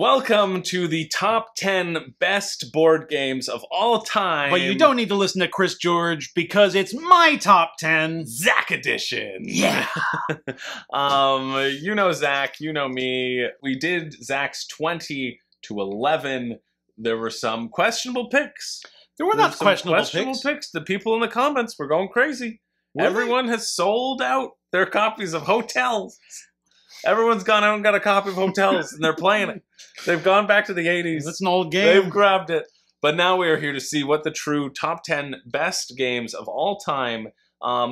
Welcome to the top 10 best board games of all time. But you don't need to listen to Chris George because it's my top 10. Zach edition. Yeah. You know Zach, you know me. We did Zach's 20 to 11. There were some questionable picks. There were not questionable picks. The people in the comments were going crazy. Everyone has sold out their copies of Hotels. Everyone's gone out and got a copy of Hotels, and they're playing it. They've gone back to the 80s. That's an old game. They've grabbed it. But now we are here to see what the true top 10 best games of all time.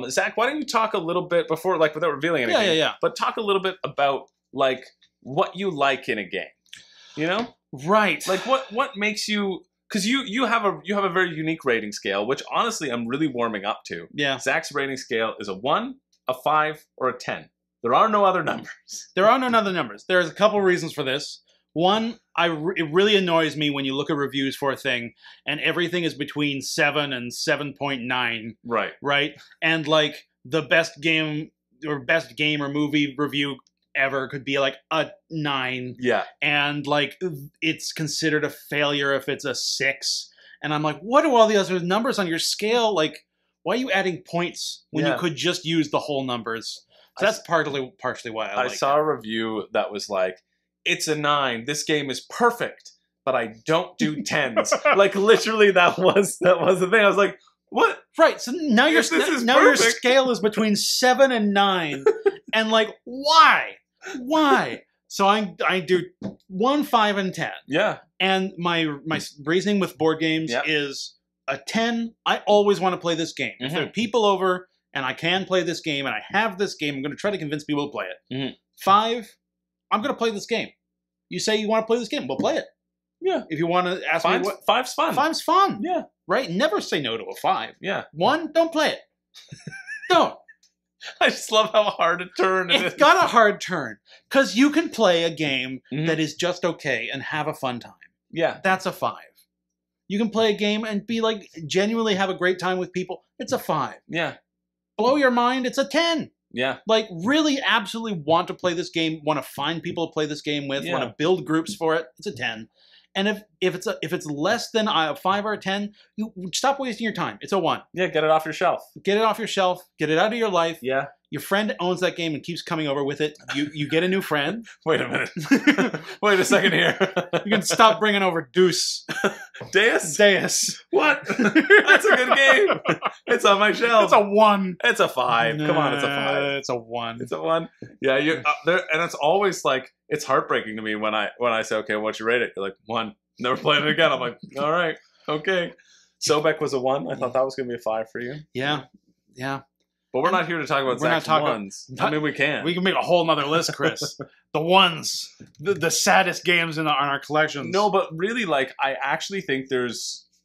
Zach, why don't you talk a little bit before, like, without revealing anything? Yeah. But talk a little bit about, like, what you like in a game. You know? Right. Like, what makes you... Because you have a very unique rating scale, which honestly I'm really warming up to. Yeah. Zach's rating scale is a 1, a 5, or a 10. There are no other numbers. There are no other numbers. There's a couple reasons for this. One, it really annoys me when you look at reviews for a thing and everything is between 7 and 7.9. Right. Right? And like the best game or movie review ever could be like a 9. Yeah. And like it's considered a failure if it's a 6. And I'm like, what do all the other numbers on your scale? Like, why are you adding points when you could just use the whole numbers? So that's partially why I like it. I saw a review that was like, it's a 9. This game is perfect, but I don't do 10s. Like literally that was the thing. I was like, what? Right. So now your scale is between 7 and 9. And like, why? Why? So I do 1, 5, and 10. Yeah. And my reasoning with board games is a 10. I always want to play this game. If there are people over and I can play this game and I have this game, I'm going to try to convince people to play it. 5, I'm going to play this game. You say you want to play this game, we'll play it. Yeah. If you want to ask me what... 5's fun. 5's fun. Yeah. Right? Never say no to a 5. Yeah. 1, don't play it. Don't. I just love how hard a turn it is. It's got a hard turn. Because you can play a game that is just okay and have a fun time. Yeah. That's a 5. You can play a game and be like, genuinely have a great time with people. It's a 5. Yeah. Blow your mind, it's a 10. Yeah. Like, really absolutely want to play this game, want to find people to play this game with, want to build groups for it, it's a 10. And if it's less than a 5 or a 10, you stop wasting your time. It's a 1. Yeah, get it off your shelf. Get it off your shelf. Get it out of your life. Yeah. Your friend owns that game and keeps coming over with it. You get a new friend. Wait a minute. Wait a second here. You can stop bringing over Deuce. Deus? What? That's a good game. It's on my shelf. It's a 1. It's a 5. Come on, it's a 5. It's a 1. It's a 1. Yeah, you there, and it's always like it's heartbreaking to me when I say, okay, what'd you rate it? You're like 1. Never played it again. I'm like, all right, okay. Sobek was a 1. I thought that was gonna be a 5 for you. Yeah, yeah. But we're not here to talk about Zach's 1s. I mean, we can. We can make a whole nother list, Chris. The 1s, the saddest games on our collections. No, but really, like, I actually think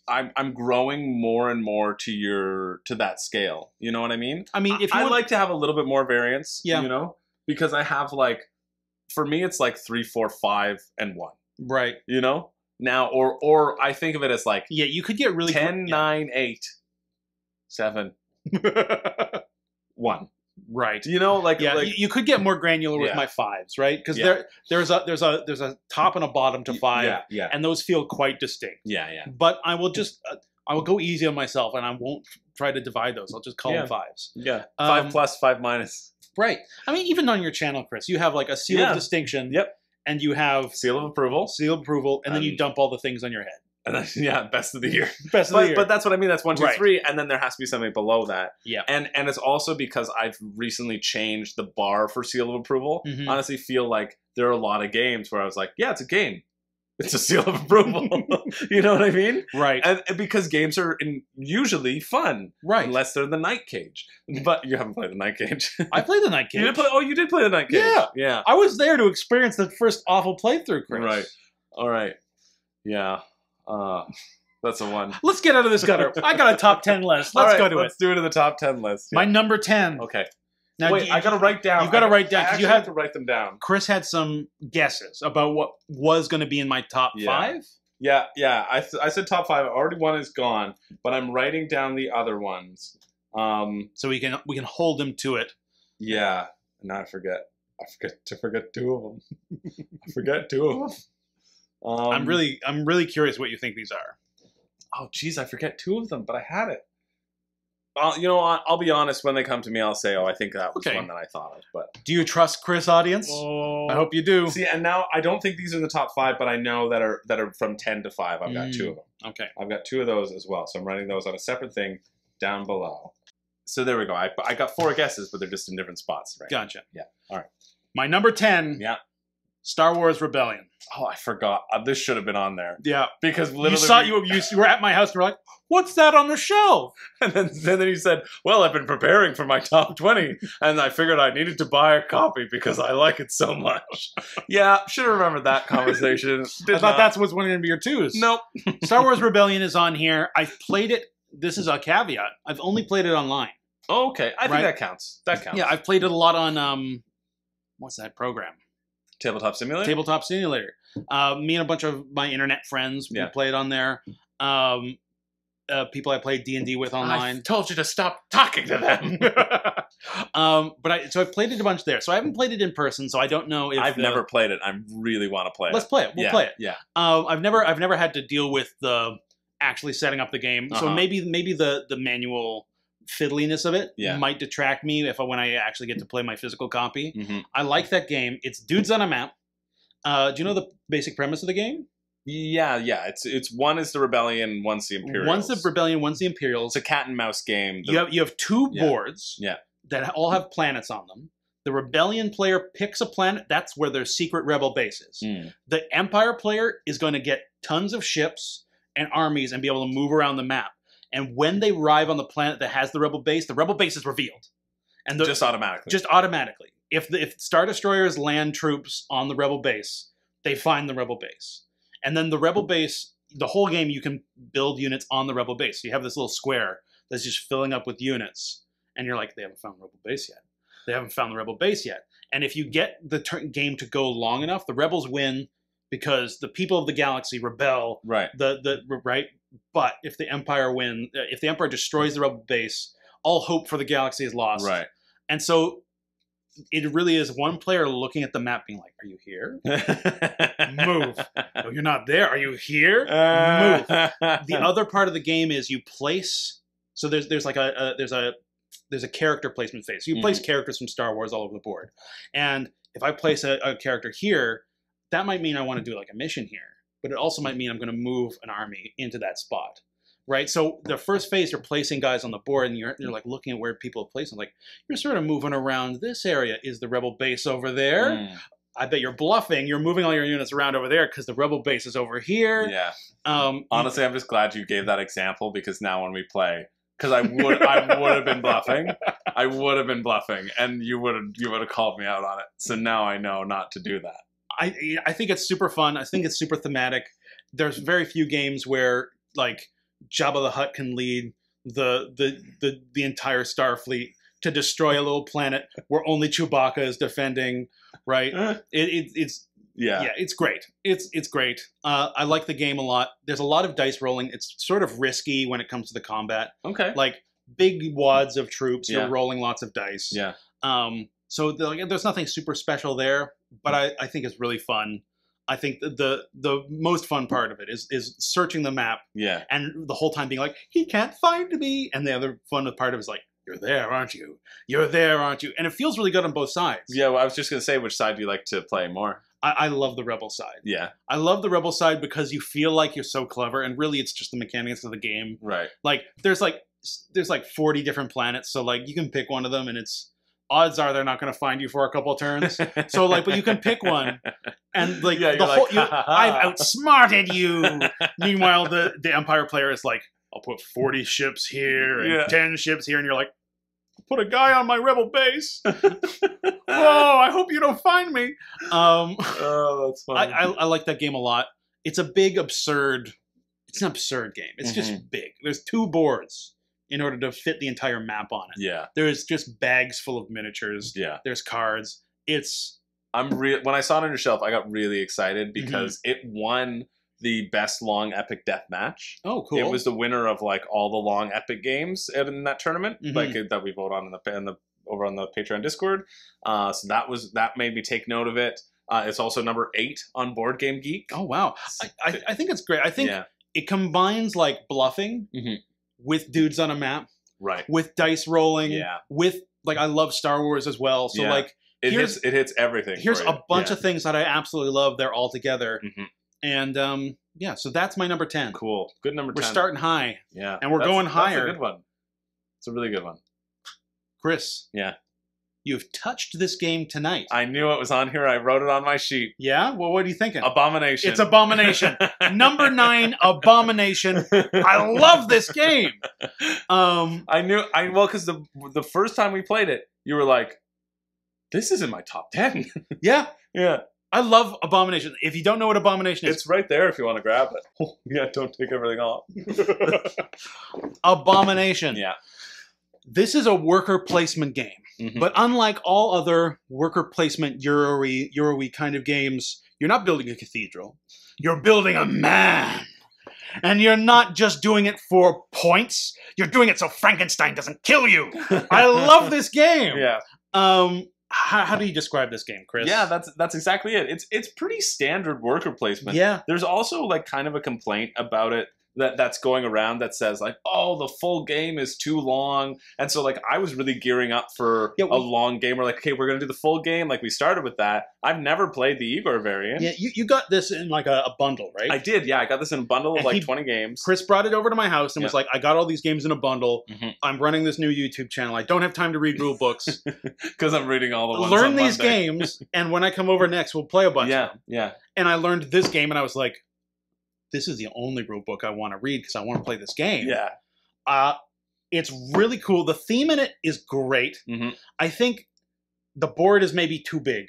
I'm growing more and more to that scale. You know what I mean? I mean, if you like to have a little bit more variance. You know, because I have like, for me, it's like 3, 4, 5, and 1. Right. You know. Now, or I think of it as like you could get really 10, 9, 8, 7. 1. Right. You know, like you could get more granular with my 5s, right? Because there's a top and a bottom to 5, and those feel quite distinct. Yeah. But I will go easy on myself, and I won't try to divide those. I'll just call them 5s. Yeah. 5 plus, 5 minus. Right. I mean, even on your channel, Chris, you have like a seal of distinction. Yep. And you have seal of approval, and then you dump all the things on your head. And then, best of the year. Best of the year. But that's what I mean. That's 1, 2, 3, and then there has to be something below that. Yeah. And it's also because I've recently changed the bar for seal of approval. Honestly, feel like there are a lot of games where I was like, yeah, it's a game. It's a seal of approval. You know what I mean? Right. And because games are usually fun. Right. Unless they're the Night Cage. But you haven't played the Night Cage. I played the Night Cage. You did play the Night Cage. Yeah. Yeah. I was there to experience the first awful playthrough, Chris. Right. All right. Yeah. That's a 1. Let's get out of this gutter. I got a top 10 list. Let's go to Let's do it in the top 10 list. My number 10. Okay. Now, wait, I gotta write down. You've got to write down. You have to write them down. Chris had some guesses about what was going to be in my top 5. Yeah. I said top 5. Already 1 is gone, but I'm writing down the other ones. So we can hold him to it. Yeah. Now I forget to forget 2 of them. I forget 2 of them. I'm really curious what you think these are. Oh, geez, I forget 2 of them, but I had it. I'll be honest. When they come to me, I'll say, "Oh, I think that was one that I thought of." But do you trust Chris, audience? I hope you do. See, and now I don't think these are the top 5, but I know that are from 10 to 5. I've got 2 of them. Okay, I've got 2 of those as well. So I'm writing those on a separate thing down below. So there we go. I got 4 guesses, but they're just in different spots. Right? Gotcha. Yeah. All right. My number 10. Yeah. Star Wars Rebellion. Oh, I forgot. This should have been on there. Yeah. Because literally... You were at my house and were like, what's that on the shelf? And then you said, well, I've been preparing for my top 20, and I figured I needed to buy a copy because I like it so much. Yeah, should have remembered that conversation. I thought that's what's one of your 2s. Nope. Star Wars Rebellion is on here. I've played it. This is a caveat. I've only played it online. Oh, okay. I think that counts. That counts. Yeah, I've played it a lot on, what's that program? Tabletop Simulator? Tabletop Simulator. Me and a bunch of my internet friends, we played on there. People I played D&D with online. I told you to stop talking to them. So I've played it a bunch there. So I haven't played it in person, so I don't know if... I've never played it. I really want to play it. Let's play it. We'll play it. Yeah. I've never had to deal with the actually setting up the game. So maybe the manual fiddliness of it might detract me when I actually get to play my physical copy. I like that game. It's dudes on a map. Do you know the basic premise of the game? Yeah. It's one is the Rebellion, one's the Imperials. One's the Rebellion, one's the Imperials. It's a cat and mouse game. You have 2 boards that all have planets on them. The Rebellion player picks a planet. That's where their secret rebel base is. The Empire player is going to get tons of ships and armies and be able to move around the map. And when they arrive on the planet that has the rebel base is revealed. And just automatically. Just automatically. If Star Destroyers land troops on the rebel base, they find the rebel base. And then the rebel base, the whole game, you can build units on the rebel base. So you have this little square that's just filling up with units. And you're like, they haven't found the rebel base yet. They haven't found the rebel base yet. And if you get the game to go long enough, the rebels win because the people of the galaxy rebel. Right. Right. But if the Empire destroys the rebel base, all hope for the galaxy is lost. Right. And so it really is one player looking at the map being like, are you here? Move. Oh, you're not there. Are you here? Move. The other part of the game is you place, so there's a character placement phase. So you place characters from Star Wars all over the board. And if I place a character here, that might mean I want to do like a mission here. But it also might mean I'm going to move an army into that spot. Right? So the first phase, you're placing guys on the board, and you're like looking at where people have placed them. Like, you're sort of moving around this area. Is the rebel base over there? I bet you're bluffing. You're moving all your units around over there because the rebel base is over here. Yeah. Honestly, I'm just glad you gave that example because now when we play, because I would have been bluffing. I would have been bluffing, and you would have called me out on it. So now I know not to do that. I think it's super fun. I think it's super thematic. There's very few games where like Jabba the Hutt can lead the entire Starfleet to destroy a little planet where only Chewbacca is defending. Right? It's great. It's great. I like the game a lot. There's a lot of dice rolling. It's sort of risky when it comes to the combat. Okay. Like big wads of troops. You're rolling lots of dice. Yeah. So there's nothing super special there, but I think it's really fun. I think the most fun part of it is searching the map. Yeah. And the whole time being like, he can't find me. And the other fun part of it is like, you're there, aren't you? You're there, aren't you? And it feels really good on both sides. Yeah, well, I was just going to say, which side do you like to play more? I love the Rebel side. Yeah. I love the Rebel side because you feel like you're so clever, and really it's just the mechanics of the game. Right. Like, there's 40 different planets, so like you can pick one of them, and odds are they're not going to find you for a couple of turns. So like, but you can pick one, and like I've outsmarted you. Meanwhile, the Empire player is like, I'll put 40 ships here and 10 ships here, and you're like, put a guy on my rebel base. Whoa! I hope you don't find me. Oh, that's funny. I like that game a lot. It's a big absurd. It's an absurd game. It's just big. There's 2 boards in order to fit the entire map on it. Yeah. There's just bags full of miniatures. Yeah. There's cards. When I saw it on your shelf, I got really excited because it won the best long epic death match. Oh, cool! It was the winner of like all the long epic games in that tournament, like that we vote on over on the Patreon Discord. So that made me take note of it. It's also number 8 on Board Game Geek. Oh, wow. I think it's great. I think it combines like bluffing with dudes on a map, right? With dice rolling, with like I love Star Wars as well. So like it hits everything. Here's a bunch of things that I absolutely love. They're all together, and so that's my number 10. Cool, good number 10. We're starting high, yeah, and we're going higher. That's a good one. It's a really good one. Chris, you've touched this game tonight. I knew it was on here. I wrote it on my sheet. Yeah? Well, what are you thinking? Abomination. It's Abomination. Number 9, Abomination. I love this game. Because the first time we played it, you were like, this is in my top 10. Yeah. Yeah. I love Abomination. If you don't know what Abomination is... It's right there if you want to grab it. Yeah, don't take everything off. Abomination. Yeah. This is a worker placement game. But unlike all other worker placement Euro-y kind of games, you're not building a cathedral. You're building a man. And you're not just doing it for points. You're doing it so Frankenstein doesn't kill you. I love this game. Yeah. How do you describe this game, Chris? Yeah, that's exactly it. It's pretty standard worker placement. Yeah. There's also like kind of a complaint about it that's going around that says like, oh, the full game is too long. And so like I was really gearing up for a long game. We're like, okay, we're gonna do the full game. Like we started with that. I've never played the Igor variant. Yeah, you got this in like a bundle, right? I did, yeah. I got this in a bundle of like 20 games. Chris brought it over to my house and was like, I got all these games in a bundle. I'm running this new YouTube channel. I don't have time to read rule books. Because I'm reading all the ones Learn on these Monday. games, and when I come over next, we'll play a bunch of them. Yeah. And I learned this game, and I was like, this is the only rule book I want to read because I want to play this game. Yeah. It's really cool. The theme in it is great. I think the board is maybe too big.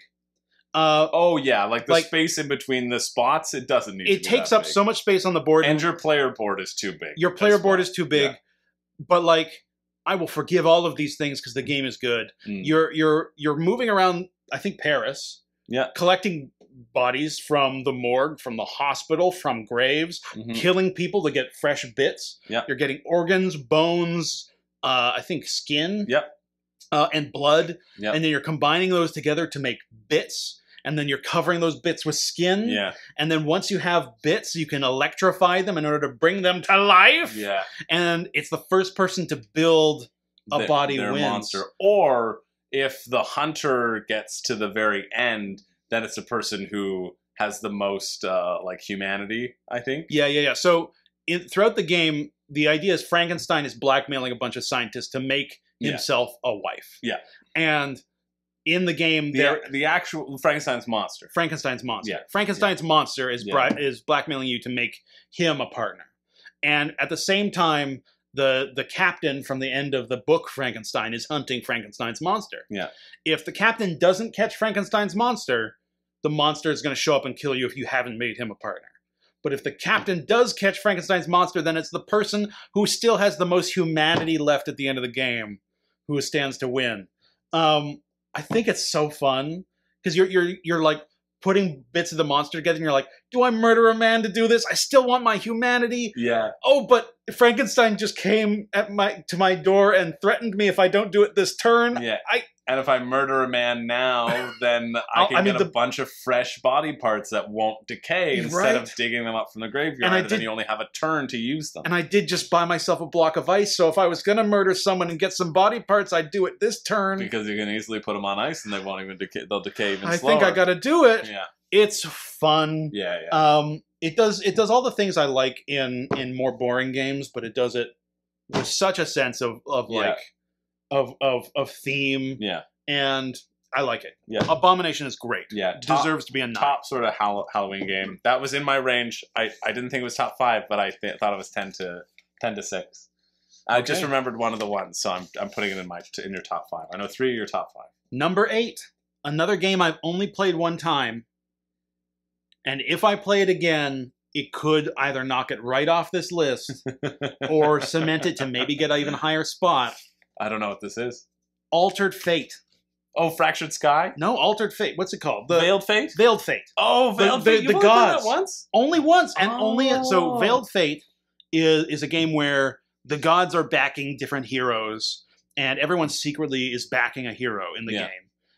Like the space in between the spots, it doesn't need to be It takes up so much space on the board. And your player board is too big. Your player board is too big. Yeah. But like, I will forgive all of these things because the game is good. You're moving around, I think, Paris. Yeah. Collecting bodies from the morgue, from the hospital, from graves, killing people to get fresh bits. Yep. You're getting organs, bones, I think skin, and blood. Yep. And then you're combining those together to make bits. And then you're covering those bits with skin. Yeah. And then once you have bits, you can electrify them in order to bring them to life. Yeah. And it's the first person to build a body wins. Monster. Or if the hunter gets to the very end, then it's the person who has the most like humanity, I think. Yeah. So throughout the game, the idea is Frankenstein is blackmailing a bunch of scientists to make himself a wife. Yeah. And in the game, the actual Frankenstein's monster. Yeah. Frankenstein's monster is blackmailing you to make him a partner. And at the same time, the captain from the end of the book Frankenstein is hunting Frankenstein's monster. Yeah. If the captain doesn't catch Frankenstein's monster, the monster is going to show up and kill you if you haven't made him a partner. But if the captain does catch Frankenstein's monster, then it's the person who still has the most humanity left at the end of the game who stands to win. I think it's so fun because you're like putting bits of the monster together and you're like, do I murder a man to do this? I still want my humanity. Yeah. Oh, but Frankenstein just came to my door and threatened me if I don't do it this turn. Yeah. And if I murder a man now, then I can get a bunch of fresh body parts that won't decay instead of digging them up from the graveyard. And then you only have a turn to use them. And I did just buy myself a block of ice, so if I was going to murder someone and get some body parts, I'd do it this turn. Because you can easily put them on ice and they won't even decay. They'll decay even slower. I think I got to do it. Yeah. It's fun. Yeah. It does all the things I like in more boring games, but it does it with such a sense of theme. Yeah. And I like it. Yeah. Abomination is great. Yeah. Deserves to be a 9. Top sort of Halloween game. That was in my range. I didn't think it was top 5, but I thought it was 10 to 6. I just remembered one of the ones, so I'm putting it in your top 5. I know 3 of your top 5. Number 8. Another game I've only played one time. And if I play it again, it could either knock it right off this list or cement it to maybe get an even higher spot. I don't know what this is. Altered Fate. Oh, Fractured Sky? No, Altered Fate. What's it called? Veiled Fate? Veiled Fate. Oh, Veiled Fate. The gods. That once? Only once. And only... So Veiled Fate is a game where the gods are backing different heroes, and everyone secretly is backing a hero in the game.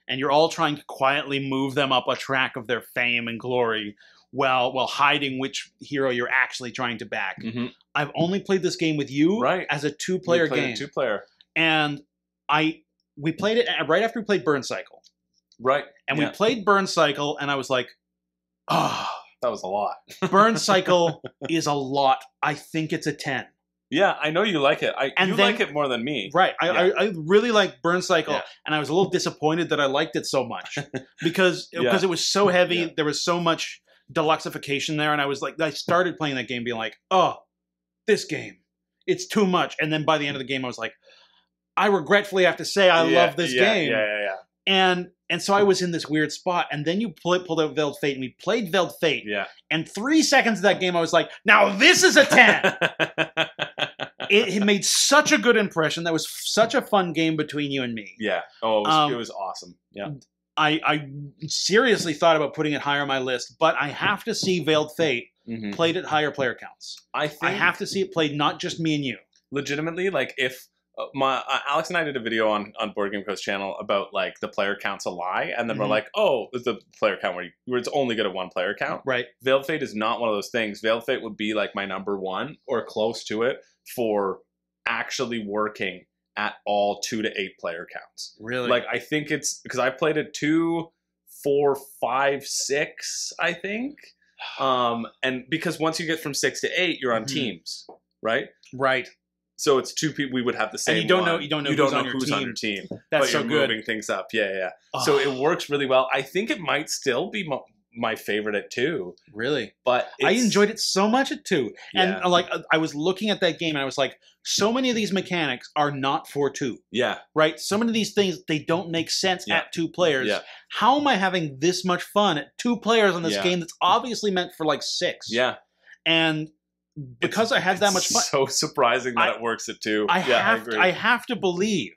and you're all trying to quietly move them up a track of their fame and glory while hiding which hero you're actually trying to back. I've only played this game with you as a 2-player game. 2-player. And we played it right after we played Burn Cycle. Right. And we played Burn Cycle, and I was like, oh. That was a lot. Burn Cycle is a lot. I think it's a 10. Yeah, I know you like it. You like it more than me. Right. I really like Burn Cycle, and I was a little disappointed that I liked it so much. Because it was so heavy. Yeah. There was so much deluxification there, and I was like, I started playing that game being like, oh, this game, it's too much. And then by the end of the game, I was like, I regretfully have to say I love this game. And so I was in this weird spot, and then you pulled out Veiled Fate, and we played Veiled Fate. Yeah. And 3 seconds of that game, I was like, now this is a 10! It made such a good impression. That was such a fun game between you and me. Yeah. Oh, it was awesome. Yeah. I seriously thought about putting it higher on my list, but I have to see Veiled Fate played at higher player counts. I have to see it played not just me and you. Legitimately, like if... Alex and I did a video on Board Game Co's channel about like the player count's a lie, and then we're like, oh, it's the player count where it's only good at 1 player count. Right. Veiled Fate is not one of those things. Veiled Fate would be like my number 1 or close to it for actually working at all 2 to 8 player counts. Really? Like I think it's because I played it 2, 4, 5, 6, I think. And because once you get from 6 to 8, you're on teams, right? Right. So it's 2 people. We would have the same. And you don't know who's on your team. That's so good. But you're moving things up. Yeah. Oh. So it works really well. I think it might still be my favorite at 2. Really, but I enjoyed it so much at 2. And like I was looking at that game, and I was like, so many of these mechanics are not for 2. Yeah. Right. So many of these things they don't make sense at 2 players. Yeah. How am I having this much fun at 2 players on this game that's obviously meant for like 6? Yeah. And because I had that much fun. So surprising that it works at 2. I have to believe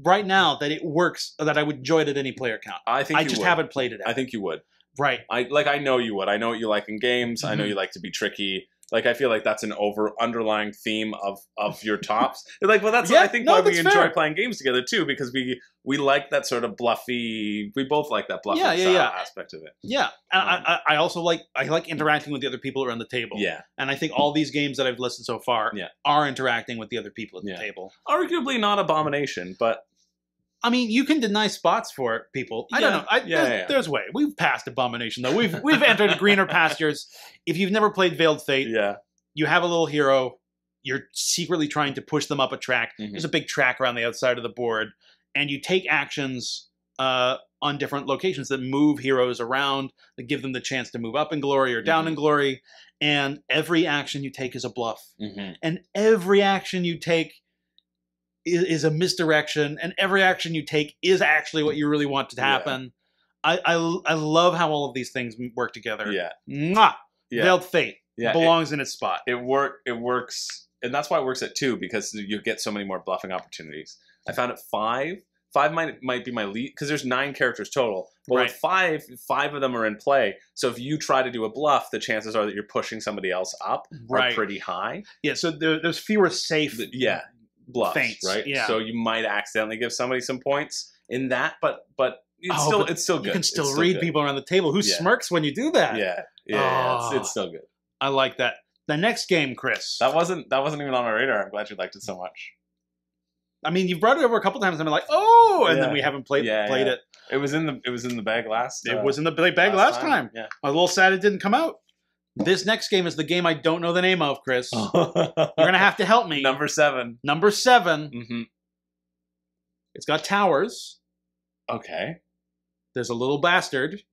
right now that it works, that I would enjoy it at any player count. I just haven't played it out. I think you would. Right. I know you would. I know what you like in games. I know you like to be tricky. Like I feel like that's an underlying theme of your tops. Like, well, that's I think why we enjoy playing games together too, because we like that sort of bluffy. We both like that bluffy style aspect of it. Yeah, and I also like interacting with the other people around the table. Yeah, and I think all these games that I've listed so far are interacting with the other people at the table. Arguably not Abomination, but. I mean, you can deny spots for it, people. I don't know. There's way. We've passed Abomination, though. We've entered greener pastures. If you've never played Veiled Fate, you have a little hero. You're secretly trying to push them up a track. There's a big track around the outside of the board. And you take actions on different locations that move heroes around, that give them the chance to move up in glory or down in glory. And every action you take is a bluff. And every action you take is a misdirection, and every action you take is actually what you really want to happen. I love how all of these things work together. Yeah. Mwah! Veiled Fate belongs in its spot. It works, and that's why it works at 2, because you get so many more bluffing opportunities. I found at 5. 5 might be my lead, because there's 9 characters total. But with 5 of them are in play. So if you try to do a bluff, the chances are that you're pushing somebody else up are pretty high. Yeah, so there's fewer safe bluffs, feints, right? Yeah. So you might accidentally give somebody some points in that, but it's still good. You can still read people around the table. Who smirks when you do that? It's still good. I like that. The next game, Chris. That wasn't even on my radar. I'm glad you liked it so much. I mean, you've brought it over a couple times, and I'm like, oh, and then we haven't played it. It was in the bag last. It was in the bag last time. Yeah. I was a little sad it didn't come out. This next game is the game I don't know the name of, Chris. You're going to have to help me. Number 7. Number 7. It's got towers. Okay. There's a little bastard.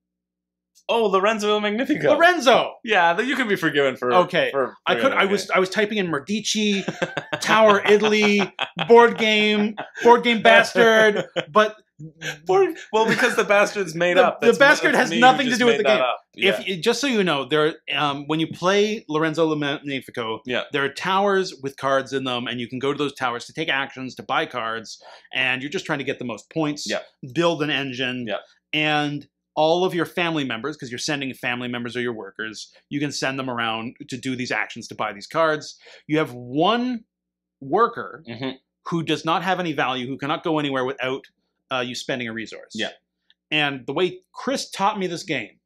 Oh, Lorenzo Il Magnifico. Lorenzo! Yeah, you can be forgiven for... Okay. I was typing in Merdici, Tower Italy, board game bastard, but... Well, because the bastard's made up. The bastard has nothing to do with the game. If just so you know, when you play Lorenzo Il Magnifico, there are towers with cards in them, and you can go to those towers to take actions, to buy cards, and you're just trying to get the most points, build an engine, and all of your family members, because you're sending family members or your workers, you can send them around to do these actions to buy these cards. You have one worker who does not have any value, who cannot go anywhere without you spending a resource. Yeah. And the way Chris taught me this game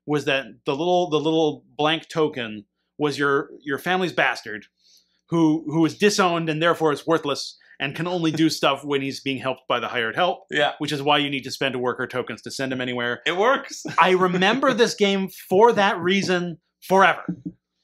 was that the little blank token was your family's bastard, who is disowned and therefore is worthless and can only do stuff when he's being helped by the hired help. Yeah. Which is why you need to spend a worker tokens to send him anywhere. It works. I remember this game for that reason forever.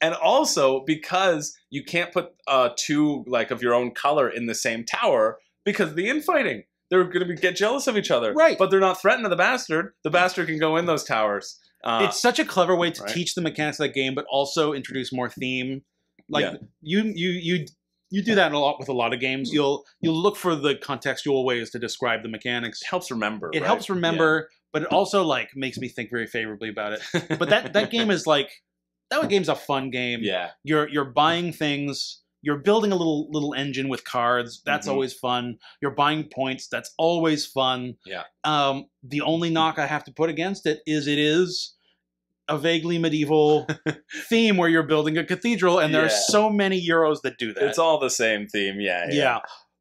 And also because you can't put two like of your own color in the same tower because of the infighting. They're going to get jealous of each other. Right. But they're not threatened to the bastard. The bastard can go in those towers. It's such a clever way to teach the mechanics of that game, but also introduce more theme. Like you do that a lot with a lot of games. You'll look for the contextual ways to describe the mechanics. It helps remember. It helps remember, but it also like makes me think very favorably about it. But that game is like that game's a fun game. Yeah. You're buying things. You're building a little engine with cards. That's always fun. You're buying points. That's always fun. Yeah. The only knock I have to put against it is a vaguely medieval theme where you're building a cathedral, and there are so many Euros that do that. It's all the same theme. Yeah.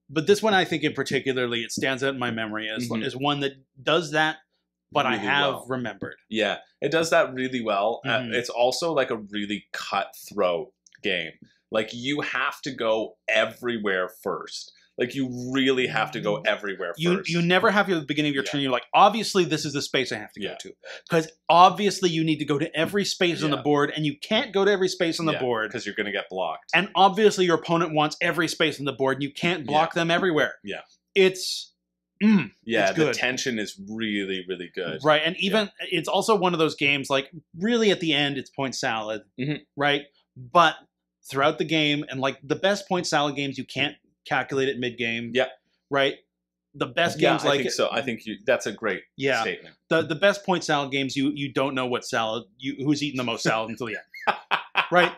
But this one, I think, in particularly, it stands out in my memory as one that does that. But really I have remembered. Yeah, it does that really well. It's also like a really cutthroat game. Like, you have to go everywhere first. Like, you really have to go everywhere first. You never have the beginning of your turn. You're like, obviously, this is the space I have to go to. Because obviously, you need to go to every space on the board, and you can't go to every space on the board. Because you're going to get blocked. And obviously, your opponent wants every space on the board, and you can't block them everywhere. Yeah. It's the tension is really, really good. Right, and even, it's also one of those games, like, really at the end, it's point salad, right? But throughout the game, and like the best point salad games, you can't calculate it mid-game. Yeah. Right? The best games like... I think so. I think that's a great statement. The best point salad games, you don't know what salad, who's eating the most salad until the end. Right?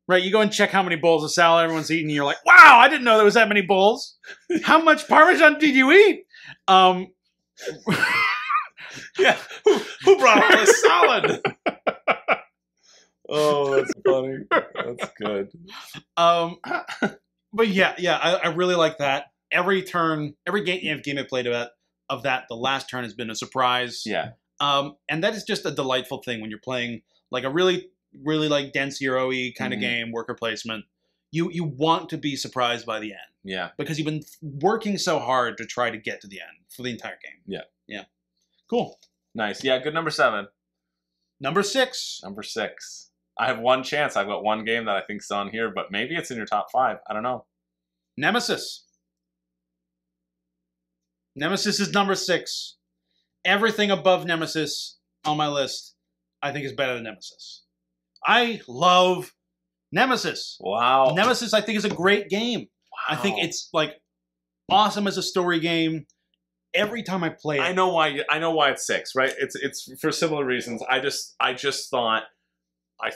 Right, you go and check how many bowls of salad everyone's eating, and you're like, wow, I didn't know there was that many bowls. How much Parmesan did you eat? Yeah, who brought all this salad? Oh, that's funny. That's good. But I really like that. Every turn, every game I played of that, the last turn has been a surprise. Yeah. And that is just a delightful thing when you're playing like a really like dense Euro-y kind of game, worker placement. You want to be surprised by the end. Yeah. Because you've been working so hard to try to get to the end for the entire game. Yeah. Yeah. Cool. Nice. Yeah, good number 7. Number 6. Number 6. I have one chance. I've got one game that I think's on here, but maybe it's in your top 5. I don't know. Nemesis. Nemesis is number 6. Everything above Nemesis on my list, I think, is better than Nemesis. I love Nemesis. Wow. Nemesis, I think, is a great game. Wow. I think it's like awesome as a story game. Every time I play it, I know why it's 6. Right? It's for similar reasons. I just thought. I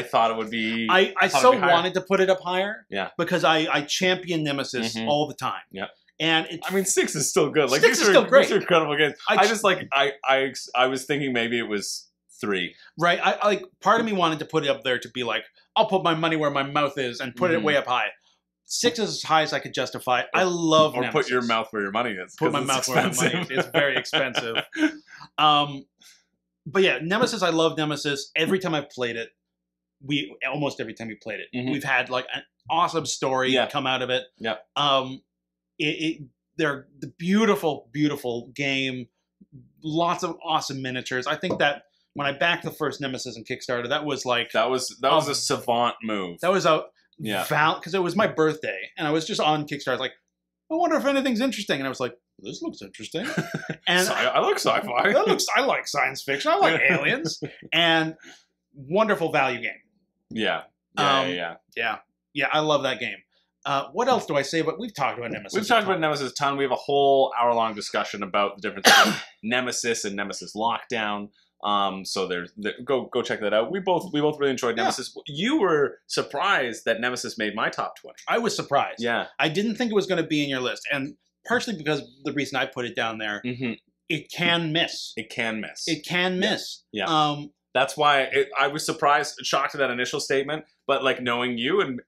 thought it would be. I so wanted to put it up higher. Yeah. Because I champion Nemesis all the time. Yeah. And I mean, 6 is still good. Like 6 is still great. These are incredible games. I was thinking maybe it was 3. Right. I like part of me wanted to put it up there to be like, I'll put my money where my mouth is and put it way up high. 6 is as high as I could justify. I love Nemesis. Or put your mouth where your money is. Put my mouth where my money is. It's very expensive. But yeah, Nemesis, I love Nemesis. Every time I've played it, almost every time we played it, we've had like an awesome story come out of it. Yeah. They're the beautiful, beautiful game. Lots of awesome miniatures. I think that when I backed the first Nemesis in Kickstarter, that was like that was a savant move. That was because it was my birthday, and I was just on Kickstarter. I was like, I wonder if anything's interesting, and I was like, this looks interesting. And I like sci-fi. I like science fiction. I like aliens. And wonderful value game. Yeah. Yeah, I love that game. What else do I say? But we've talked about Nemesis. We've talked about Nemesis a ton. We have a whole hour-long discussion about the difference between Nemesis and Nemesis Lockdown. So go check that out. We both really enjoyed Nemesis. Yeah. You were surprised that Nemesis made my top 20. I was surprised. Yeah. I didn't think it was going to be in your list, and partially because the reason I put it down there, it can miss. It can miss. It can miss. Yeah. That's why I was shocked at that initial statement. But like knowing you and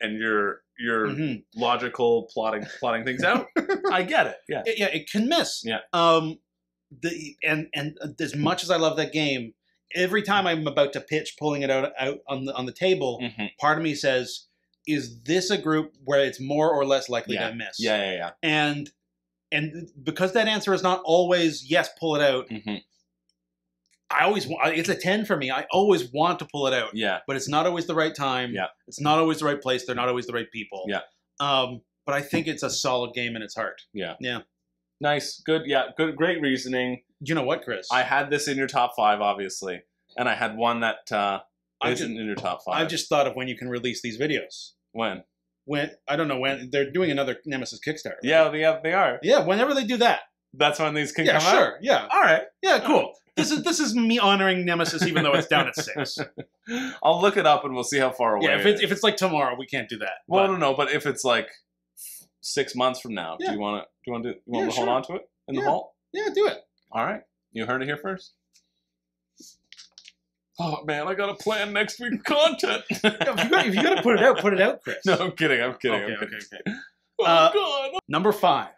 your logical plotting things out. I get it. Yeah. It can miss. Yeah. And as much as I love that game, every time I'm about to pitch pulling it out on the table, part of me says, is this a group where it's more or less likely to miss? Yeah. And because that answer is not always yes, pull it out. I always want, it's a 10 for me. I always want to pull it out. Yeah. But it's not always the right time. Yeah. It's not always the right place. They're not always the right people. Yeah. But I think it's a solid game in its heart. Yeah. Yeah. Nice. Good. Yeah. Good. Great reasoning. You know what, Chris? I had this in your top 5, obviously. And I had one that isn't in your top 5. I've just thought of when you can release these videos. When? I don't know when. They're doing another Nemesis Kickstarter. Right? Yeah, they are. Yeah, whenever they do that. That's when these can come out? Sure. Yeah. All right. Yeah, cool. This is me honoring Nemesis even though it's down at 6. I'll look it up and we'll see how far away. Yeah, if it's like tomorrow, we can't do that. Well, no, but if it's like 6 months from now, do you want to hold on to it in the vault? Yeah, do it. All right. You heard it here first. Oh man, I got to plan next week's content. if you got to put it out, Chris. No, I'm kidding. Okay. Oh God. Number 5.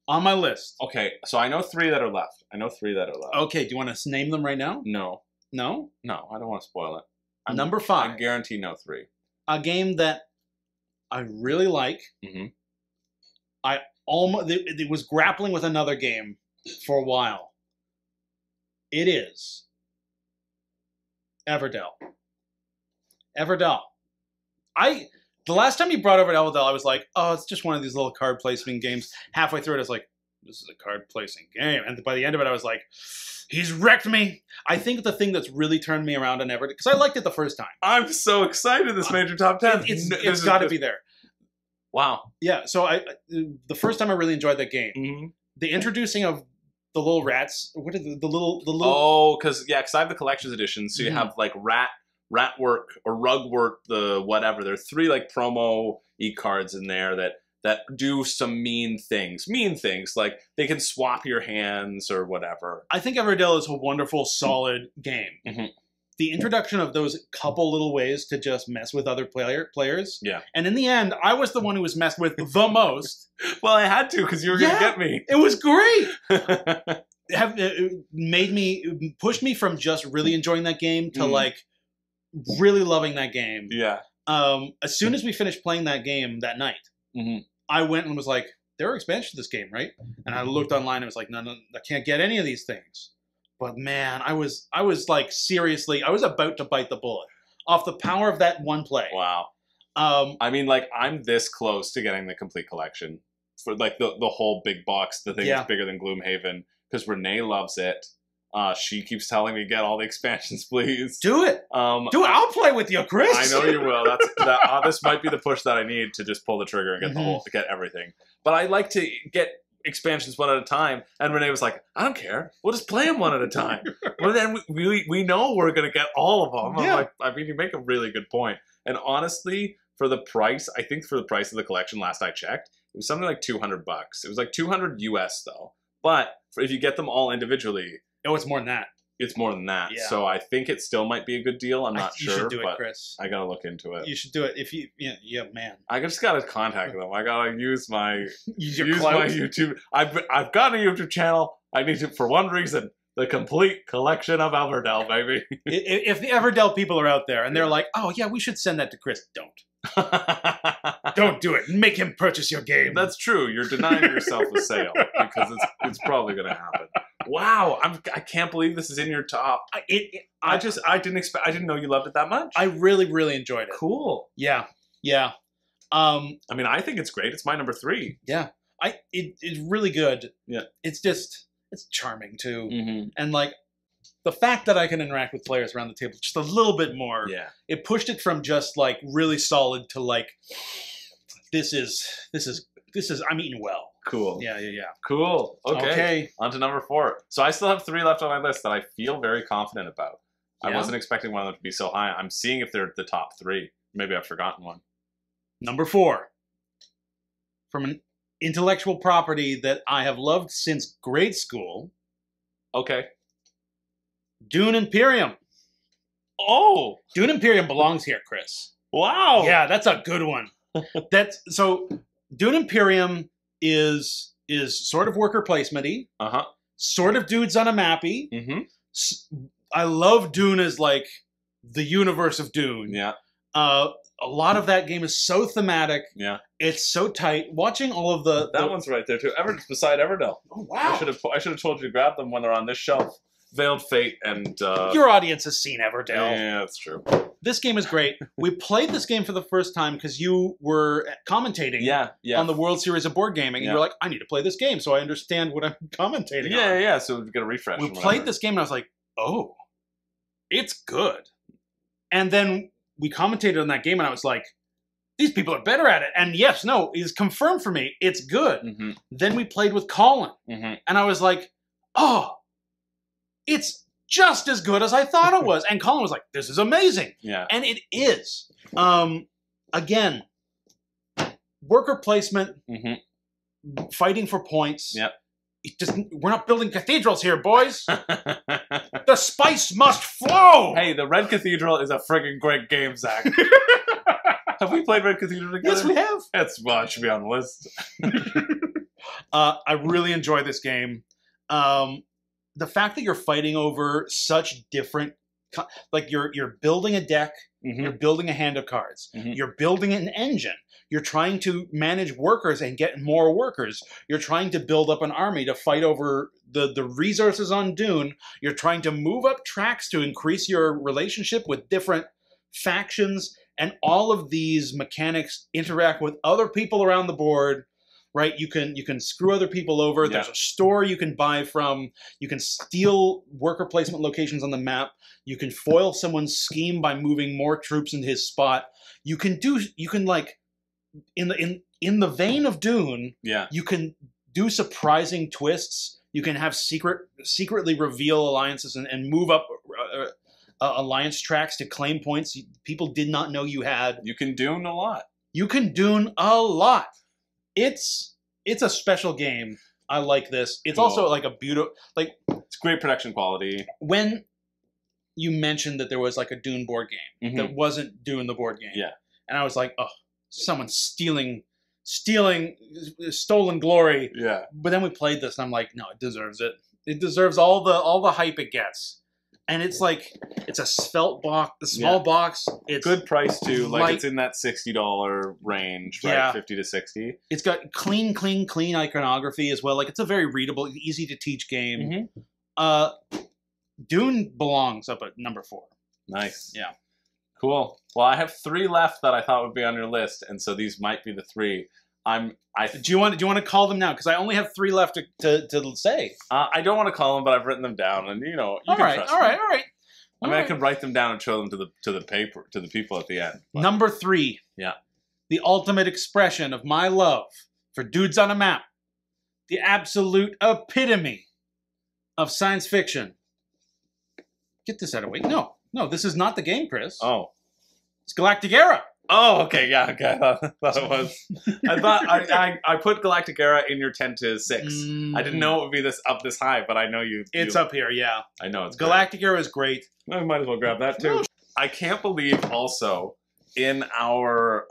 On my list. Okay, so I know 3 that are left. Okay, do you want to name them right now? No. No? No, I don't want to spoil it. Number 5. I guarantee no 3. A game that I really like. It was grappling with another game for a while. It is Everdell. The last time you brought over Everdell, I was like, oh, it's just one of these little card placing games. Halfway through it, I was like, this is a card placing game. And by the end of it, I was like, he's wrecked me. I think the thing that's really turned me around on Everdell, because I liked it the first time. I'm so excited this made your top 10. It's got to be there. Wow. Yeah, so the first time I really enjoyed that game, the introducing of the little rats, what are the little... Oh, because I have the collector's edition, so you have like rat work or rug work, the whatever. There are 3 like promo e-cards in there that do some mean things. Like they can swap your hands or whatever. I think Everdell is a wonderful, solid game. The introduction of those couple little ways to just mess with other players. Yeah. And in the end, I was the one who was messed with the most. Well, I had to because you were going to get me. It was great. It pushed me from just really enjoying that game to like really loving that game. Yeah. As soon as we finished playing that game that night, I went and was like, there are expansions to this game, right? And I looked online and was like, no, I can't get any of these things. But man, I was like, seriously, I was about to bite the bullet off the power of that one play. Wow. I mean, like, I'm this close to getting the complete collection for like the whole big box, the thing that's bigger than Gloomhaven, because Renee loves it. She keeps telling me, get all the expansions, please. Do it. I'll play with you, Chris. I know you will. This might be the push that I need to just pull the trigger and get everything. But I like to get expansions one at a time. And Renee was like, I don't care. We'll just play them one at a time. Well, then we know we're going to get all of them. I'm like, I mean, you make a really good point. And honestly, for the price, I think for the price of the collection, last I checked, it was something like $200. It was like $200 US though. But if you get them all individually, oh, it's more than that. It's more than that. Yeah. So I think it still might be a good deal. I'm not sure. You should do it, Chris. I gotta look into it. You should do it. If you, man. I just gotta contact them. I gotta use my my YouTube. I've got a YouTube channel. I need to, for one reason, the complete collection of Everdell, baby. If the Everdell people are out there and they're like, oh yeah, we should send that to Chris, don't do it. Make him purchase your game. That's true. You're denying yourself a sale because it's probably gonna happen. Wow, I can't believe this is in your top. I didn't know you loved it that much. I really, really enjoyed it. Cool. Yeah. I mean, I think it's great. It's my number 3. Yeah. It's really good. Yeah. It's charming too. And like the fact that I can interact with players around the table just a little bit more. Yeah. It pushed it from just like really solid to like this is I'm eating well. Cool. Yeah. Cool. Okay. On to number 4. So I still have 3 left on my list that I feel very confident about. I wasn't expecting one of them to be so high. I'm seeing if they're the top 3. Maybe I've forgotten one. Number 4. From an intellectual property that I have loved since grade school. Okay. Dune Imperium. Oh! Dune Imperium belongs here, Chris. Wow! Yeah, that's a good one. So Dune Imperium is sort of worker placement-y, sort of dudes on a mappy. I love Dune as like the universe of Dune. Yeah. A lot of that game is so thematic. Yeah. It's so tight. Watching all of that one's right there too. Beside Everdell. Oh wow! I should have told you to grab them when they're on this shelf. Veiled Fate and your audience has seen Everdell. Yeah, that's true. This game is great. We played this game for the first time because you were commentating on the World Series of Board Gaming, and you were like, I need to play this game so I understand what I'm commentating on. Yeah, so we get a refresh. We played this game and I was like, oh, it's good. And then we commentated on that game and I was like, these people are better at it. And yes, no, it's confirmed for me. It's good. Then we played with Colin and I was like, oh, it's just as good as I thought it was. And Colin was like, this is amazing. Yeah. And it is. Again, worker placement, fighting for points. Yep. We're not building cathedrals here, boys. The spice must flow. Hey, the Red Cathedral is a friggin' great game, Zach. Have we played Red Cathedral together? Yes, we have. It should be on the list. I really enjoy this game. The fact that you're fighting over such different, like you're building a deck, you're building a hand of cards, you're building an engine, you're trying to manage workers and get more workers, you're trying to build up an army to fight over the resources on Dune, you're trying to move up tracks to increase your relationship with different factions, and all of these mechanics interact with other people around the board. Right, you can screw other people over. There's a store you can buy from. You can steal worker placement locations on the map. You can foil someone's scheme by moving more troops into his spot. You can like in the vein of Dune. Yeah, you can do surprising twists. You can have secretly reveal alliances and move up alliance tracks to claim points people did not know you had. You can Dune a lot. You can Dune a lot. It's a special game. I like this. It's also like a beautiful, like it's great production quality. When you mentioned that there was like a Dune board game that wasn't Dune the board game, and I was like, oh, someone's stealing stolen glory. Yeah. But then we played this, and I'm like, no, it deserves it. It deserves all the hype it gets. And it's like, it's a svelte box, a small box. It's good price too. Like it's in that $60 range, right? Yeah. 50 to 60. It's got clean iconography as well. Like it's a very readable, easy to teach game. Dune belongs up at number 4. Nice. Yeah. Cool. Well, I have 3 left that I thought would be on your list, and so these might be the 3. Do you want to call them now? Because I only have 3 left to say. I don't want to call them, but I've written them down, and you can trust me. All right. I mean, I can write them down and show them to the people at the end. But. Number 3. Yeah. The ultimate expression of my love for dudes on a map. The absolute epitome of science fiction. Get this out of the way. No, this is not the game, Chris. Oh. It's Galactic Era. Oh, okay, yeah, okay. I thought it was. I thought I put Galactic Era in your 10 to 6. I didn't know it would be this high, but I know you. It's up here, yeah. I know it's Galactic Era is great. I might as well grab that too. I can't believe also in our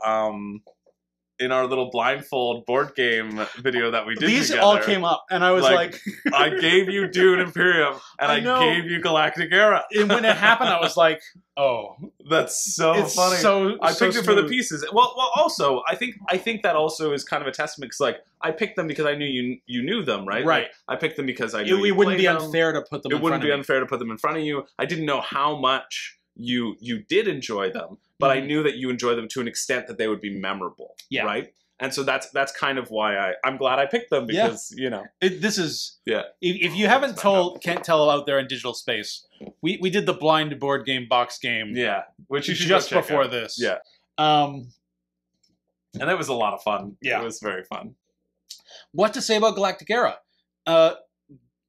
little blindfold board game video that we did These together, all came up, and I was like I gave you Dune Imperium, and I gave you Galactic Era. And when it happened, I was like, oh. That's so funny. I picked it for the pieces. Well, also, I think that also is kind of a testament, because like, I picked them because I knew you knew them, right? Right. Like, I picked them because I knew it wouldn't be unfair to put them in front of you. It wouldn't be unfair to put them in front of you. I didn't know how much you did enjoy them, but I knew that you enjoyed them to an extent that they would be memorable, right? And so that's kind of why I'm glad I picked them, because this is If you can't tell out there in digital space, we did the blind board game box game, which you should just before out. this, and it was a lot of fun. It was very fun. What to say about Galactic Era?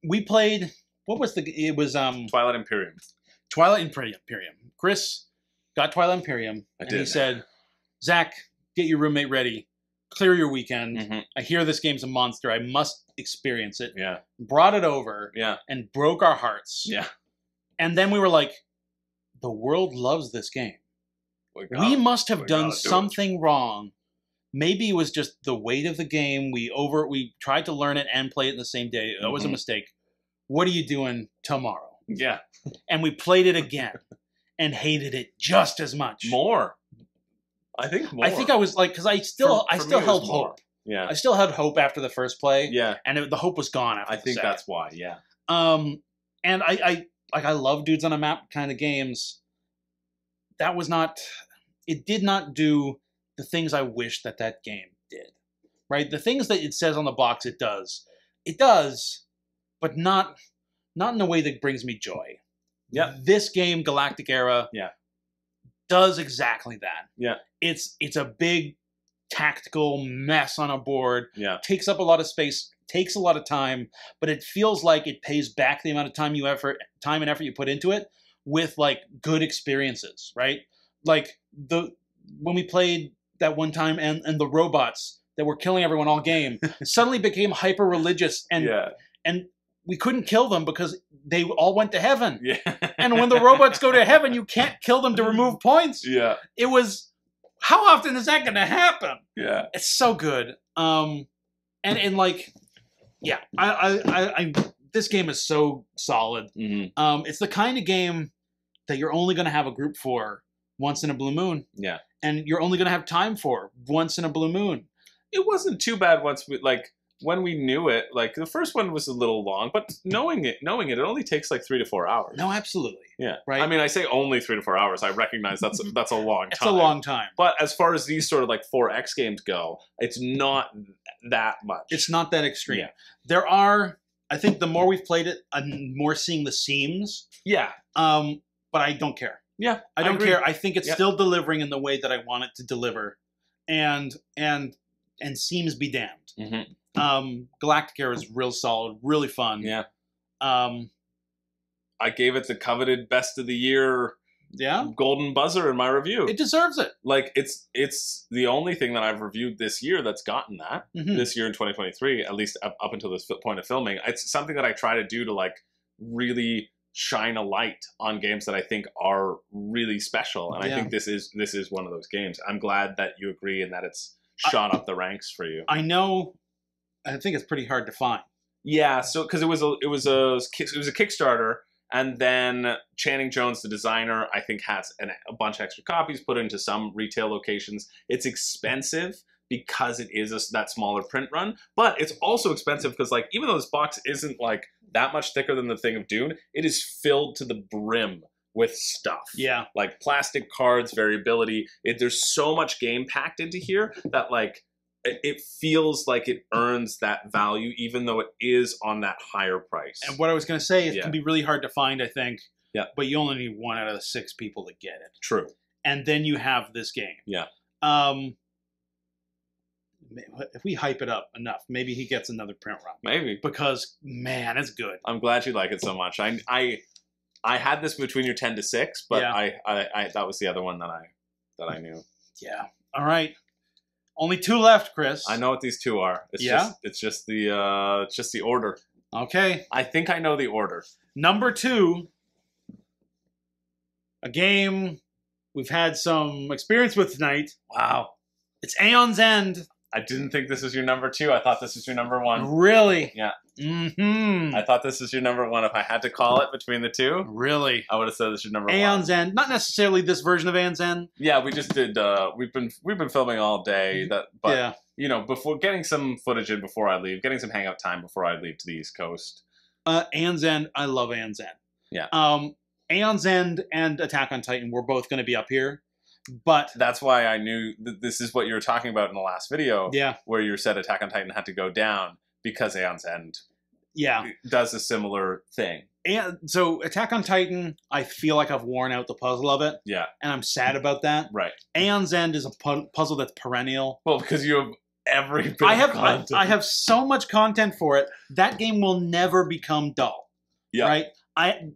We played. What was it was Twilight Imperium. Twilight Imperium. Chris got Twilight Imperium, and he said, "Zach, get your roommate ready. Clear your weekend. I hear this game's a monster. I must experience it." Yeah. Brought it over. Yeah. And broke our hearts. Yeah. And then we were like, the world loves this game. We must have done something wrong maybe it was just the weight of the game. We tried to learn it and play it in the same day. That was a mistake. What are you doing tomorrow? Yeah. And we played it again and hated it just as much. More. I think more. I think I was like, because I still held hope. Yeah. I still had hope after the first play. Yeah. And the hope was gone after I think second. that's why, yeah. And I love dudes on a map kind of games. That was not, it did not do the things I wish that game did. Right? The things that it says on the box it does. It does, but not in a way that brings me joy. Yeah. This game, Galactic Era, does exactly that. Yeah. It's a big tactical mess on a board. Yeah. Takes up a lot of space, takes a lot of time, but it feels like it pays back the amount of time and effort you put into it with like good experiences, right? Like when we played that one time and the robots that were killing everyone all game suddenly became hyper religious and we couldn't kill them because they all went to heaven. Yeah. And when the robots go to heaven, you can't kill them to remove points. Yeah. It was, how often is that going to happen? Yeah. It's so good. And like, yeah, I this game is so solid. Mm-hmm. It's the kind of game that you're only going to have a group for once in a blue moon. Yeah. And you're only going to have time for once in a blue moon. It wasn't too bad when we knew it. Like the first one was a little long, but knowing it only takes like 3 to 4 hours. No, absolutely. Yeah. Right. I mean, I say only 3 to 4 hours. I recognize that's a long time. It's a long time. But as far as these sort of like 4X games go, it's not that much. It's not that extreme. Yeah. There are, I think the more we've played it, I'm more seeing the seams. Yeah. But I don't care. Yeah. I don't care. I think it's still delivering in the way that I want it to deliver. And seams be damned. Mm-hmm. Galactic Era is real solid, really fun. Yeah. I gave it the coveted best of the year golden buzzer in my review. It deserves it. Like it's the only thing that I've reviewed this year that's gotten that this year in 2023, at least up until this point of filming. It's something that I try to do to like really shine a light on games that I think are really special. And I think this is one of those games. I'm glad that you agree and that it's shot up the ranks for you. I know. I think it's pretty hard to find. Yeah, so because it was a Kickstarter, and then Channing Jones, the designer, I think has a bunch of extra copies put into some retail locations. It's expensive because it is that smaller print run, but it's also expensive because like even though this box isn't like that much thicker than the thing of Dune, it is filled to the brim with stuff. Yeah, like plastic cards, variability. There's so much game packed into here that like. It feels like it earns that value, even though it is on that higher price. And what I was going to say, it can be really hard to find, I think. Yeah. But you only need 1 out of 6 people to get it. True. And then you have this game. Yeah. If we hype it up enough, maybe he gets another print run. Maybe. Because, man, it's good. I'm glad you like it so much. I had this between your 10 to 6, but I that was the other one that I knew. Yeah. All right. Only 2 left, Chris. I know what these 2 are. It's just the order. Okay. I think I know the order. Number 2, a game we've had some experience with tonight. Wow. It's Aeon's End. I didn't think this was your number 2. I thought this was your number 1. Really? Yeah. Mm-hmm. I thought this was your number 1. If I had to call it between the 2, really, I would have said this was your number 1. Aeon's End, not necessarily this version of Aeon's End. Yeah, we just did. We've been filming all day. You know, before getting some footage in before I leave, getting some hangout time before I leave to the East Coast. Aeon's End, I love Aeon's End. Yeah. Aeon's End and Attack on Titan were both going to be up here. But that's why I knew that this is what you were talking about in the last video. Yeah. Where you said Attack on Titan had to go down because Aeon's End does a similar thing. And so Attack on Titan, I feel like I've worn out the puzzle of it. Yeah. And I'm sad about that. Right. Aeon's End is a puzzle that's perennial. Well, because you have every bit of content. I have so much content for it. That game will never become dull. Yeah. Right? I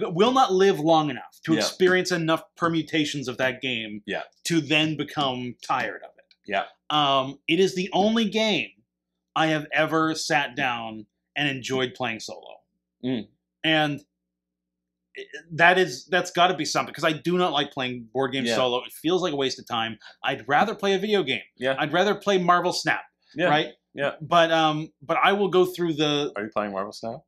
will not live long enough to experience enough permutations of that game to then become tired of it. Yeah. It is the only game I have ever sat down and enjoyed playing solo. Mm. And that's got to be something, because I do not like playing board games solo. It feels like a waste of time. I'd rather play a video game. Yeah. I'd rather play Marvel Snap. Yeah. Right. Yeah. But I will go through the. Are you playing Marvel Snap?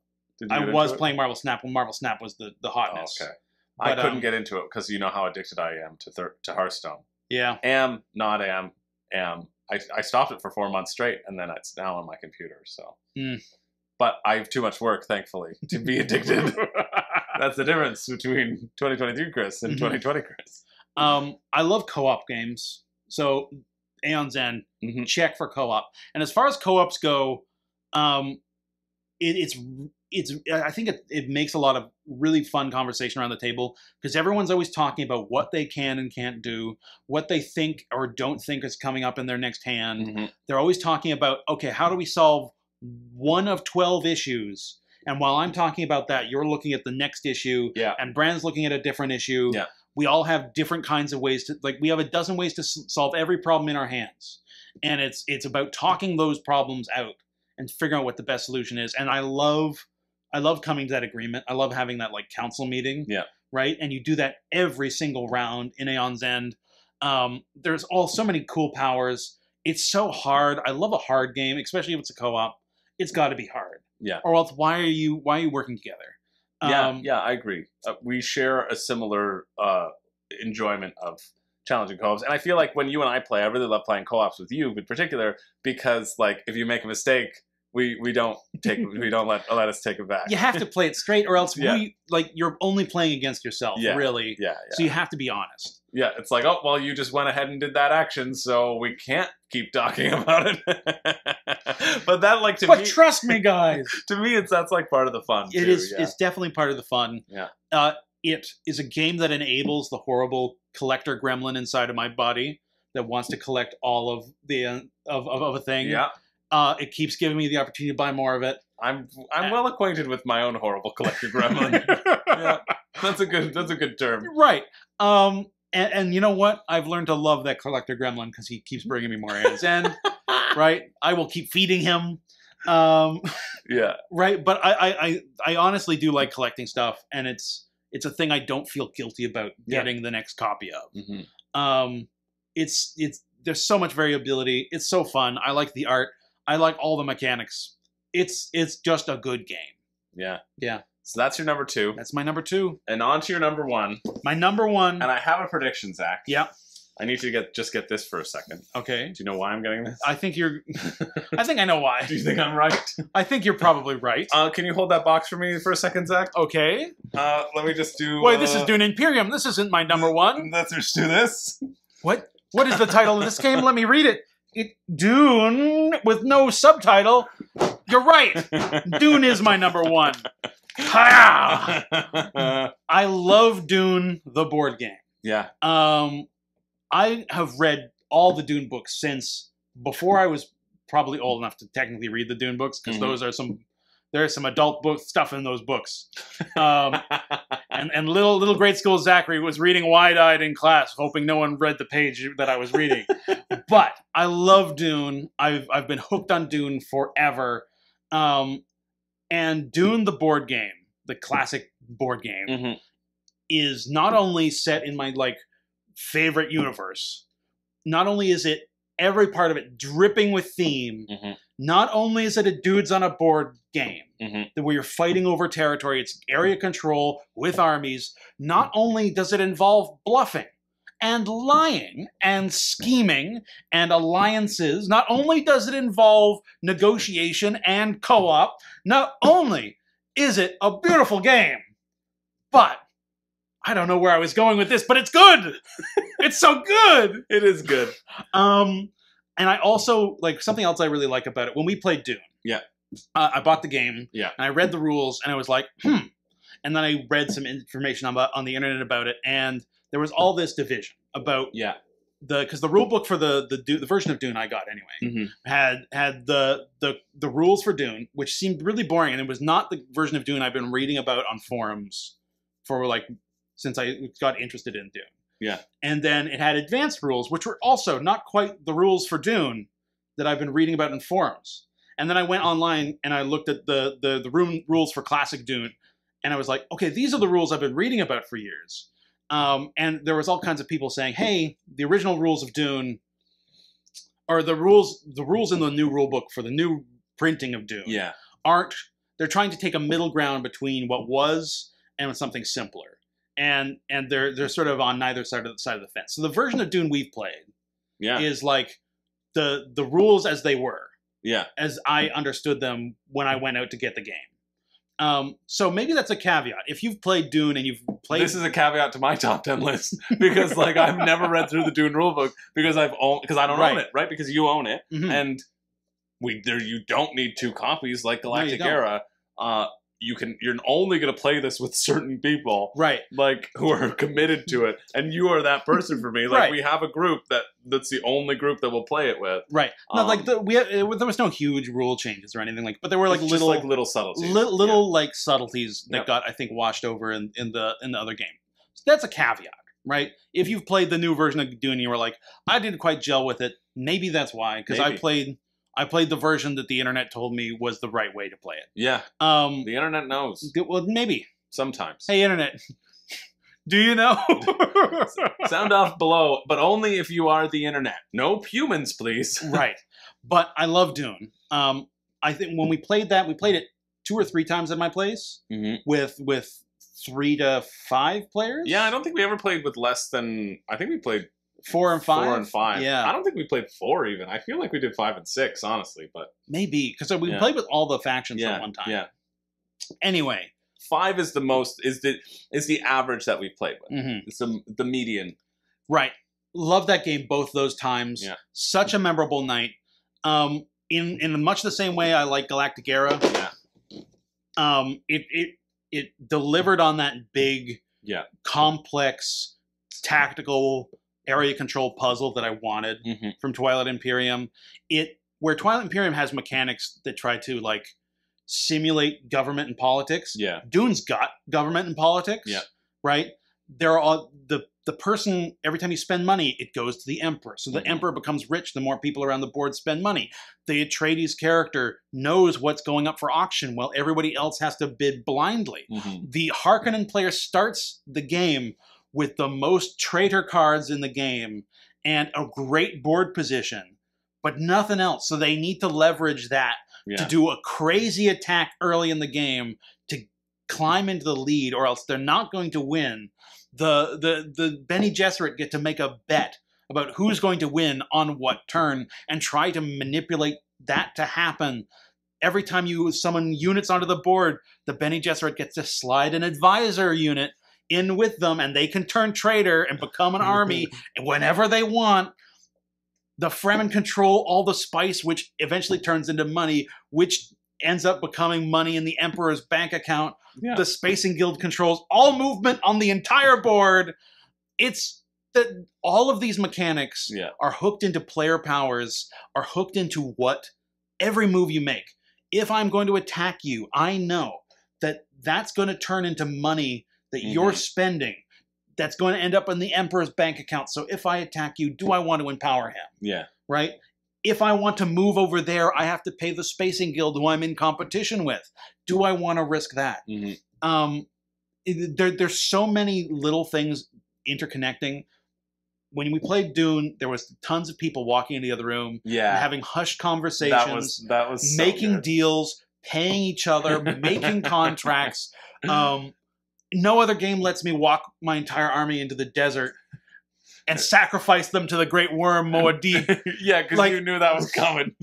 I was playing Marvel Snap when Marvel Snap was the hotness. Oh, okay. But, I couldn't get into it because you know how addicted I am to Hearthstone. Yeah. Not am. I stopped it for 4 months straight, and then it's now on my computer. So. But I have too much work, thankfully, to be addicted. That's the difference between 2023 Chris and 2020 Chris. I love co-op games. So Aeon's End, check for co-op. And as far as co-ops go, it's I think it makes a lot of really fun conversation around the table, because everyone's always talking about what they can and can't do, what they think or don't think is coming up in their next hand. They're always talking about, okay, how do we solve one of 12 issues? And while I'm talking about that, you're looking at the next issue, and Brand's looking at a different issue. Yeah. We all have different kinds of ways to, like, we have a dozen ways to solve every problem in our hands. And it's about talking those problems out and figuring out what the best solution is. And I love coming to that agreement. I love having that, like, council meeting. Yeah. Right? And you do that every single round in Aeon's End. There's so many cool powers. It's so hard. I love a hard game, especially if it's a co-op. It's got to be hard. Yeah. Or else why are you working together? Yeah, I agree. We share a similar enjoyment of challenging co-ops, and I feel like when you and I play, I really love playing co-ops with you in particular, because like if you make a mistake, we don't let us take it back. You have to play it straight, or else you're only playing against yourself, really. Yeah. So you have to be honest. Yeah, it's like, oh, well, you just went ahead and did that action, so we can't keep talking about it. But that, like, But trust me, guys. To me, that's like part of the fun. It is. Yeah. It's definitely part of the fun. Yeah. It is a game that enables the horrible collector gremlin inside of my body that wants to collect all of the of a thing. Yeah. It keeps giving me the opportunity to buy more of it. I'm well acquainted with my own horrible collector gremlin. Yeah, that's a good term. Right. And you know what? I've learned to love that collector gremlin because he keeps bringing me more Aeon's End. Right? I will keep feeding him. Yeah. Right? But I honestly do like collecting stuff, and it's a thing I don't feel guilty about getting the next copy of. It's there's so much variability. It's so fun. I like the art. I like all the mechanics. It's just a good game. Yeah. Yeah. So that's your number 2. That's my number 2. And on to your number 1. My number 1. And I have a prediction, Zach. Yeah. I need you to get this for a second. Okay. Do you know why I'm getting this? I think I know why. Do you think I'm right? I think you're probably right. Can you hold that box for me for a second, Zach? Okay. Let me just do... Wait, this is Dune Imperium. This isn't my number 1. Let's just do this. What is the title of this game? Let me read it. Dune with no subtitle. You're right. Dune is my number 1. I love Dune, the board game. Yeah. I have read all the Dune books since before I was probably old enough to technically read the Dune books, because there's some adult book stuff in those books. And little grade school Zachary was reading wide-eyed in class, hoping no one read the page that I was reading. But I love Dune. I've been hooked on Dune forever. And Dune, the board game, the classic board game, is not only set in my favorite universe. Not only is it every part of it dripping with theme. Not only is it a dudes on a board game where you're fighting over territory, it's area control with armies. Not only does it involve bluffing and lying and scheming and alliances, not only does it involve negotiation and co-op, not only is it a beautiful game, but I don't know where I was going with this, but it's good. It's so good. It is good. And I also, something else I really like about it, when we played Dune, I bought the game, and I read the rules, and I was like, And then I read some information on the internet about it, and there was all this division about, because the rule book for the version of Dune I got anyway, had the rules for Dune, which seemed really boring, and it was not the version of Dune I've been reading about on forums for since I got interested in Dune. Yeah. And then it had advanced rules, which were also not quite the rules for Dune that I've been reading about in forums. And then I went online and I looked at the rules for classic Dune, and I was like, okay, these are the rules I've been reading about for years. And there was all kinds of people saying, hey, the original rules of Dune, or the rules in the new rule book for the new printing of Dune, they're trying to take a middle ground between what was and something simpler. And they're sort of on neither side of the fence. So the version of Dune we've played is like the rules as they were. Yeah. As I understood them when I went out to get the game. So maybe that's a caveat. If you've played Dune and you've played... This is a caveat to my top 10 list. Because like I've never read through the Dune rulebook because I don't own it, right? Because you own it. Mm-hmm. And you don't need 2 copies like Galactic Era. You're only going to play this with certain people, right? Like who are committed to it, and you are that person for me. Like we have a group that's the only group that we'll play it with, right? Not like there was no huge rule changes or anything but there were like little subtleties, like subtleties that got I think washed over in the other game. So that's a caveat, right? If you've played the new version of Dune, and you were like, I didn't quite gel with it. Maybe that's why, because I played the version that the internet told me was the right way to play it. Yeah. The internet knows. Well, maybe. Sometimes. Hey, internet. Do you know? Sound off below, but only if you are the internet. No humans, please. Right. But I love Dune. I think when we played that, we played it 2 or 3 times at my place with 3 to 5 players. Yeah, I don't think we ever played with less than... I think we played... 4 and 5? 4 and 5. Yeah. I don't think we played 4 even. I feel like we did 5 and 6, honestly, but... Maybe, because we played with all the factions at one time. Yeah. Anyway. 5 is the most, is the average that we've played with. Mm-hmm. It's the median. Right. Love that game both those times. Yeah. Such a memorable night. In much the same way I like Galactic Era. Yeah. It delivered on that big, complex, tactical... area control puzzle that I wanted from Twilight Imperium. Where Twilight Imperium has mechanics that try to like simulate government and politics. Yeah. Dune's got government and politics. Yeah. Right? There are the person, every time you spend money, it goes to the Emperor. So the Emperor becomes rich the more people around the board spend money. The Atreides character knows what's going up for auction while everybody else has to bid blindly. The Harkonnen player starts the game with the most traitor cards in the game and a great board position, but nothing else. So they need to leverage that to do a crazy attack early in the game to climb into the lead, or else they're not going to win. The Bene Gesserit get to make a bet about who's going to win on what turn and try to manipulate that to happen. Every time you summon units onto the board, the Bene Gesserit gets to slide an advisor unit in with them, and they can turn traitor and become an army whenever they want. The Fremen control all the spice, which eventually turns into money, which ends up becoming money in the Emperor's bank account. Yeah. The Spacing Guild controls all movement on the entire board. It's that all of these mechanics are hooked into player powers, are hooked into what every move you make. If I'm going to attack you, I know that that's going to turn into money that you're spending, that's going to end up in the Emperor's bank account. So if I attack you, do I want to empower him? Yeah. Right? If I want to move over there, I have to pay the Spacing Guild who I'm in competition with. Do I want to risk that? There's so many little things interconnecting. When we played Dune, there was tons of people walking into the other room and having hushed conversations, that was so making good. Deals, paying each other, making contracts. No other game lets me walk my entire army into the desert and sacrifice them to the great worm Moadib. Yeah, because you knew that was coming.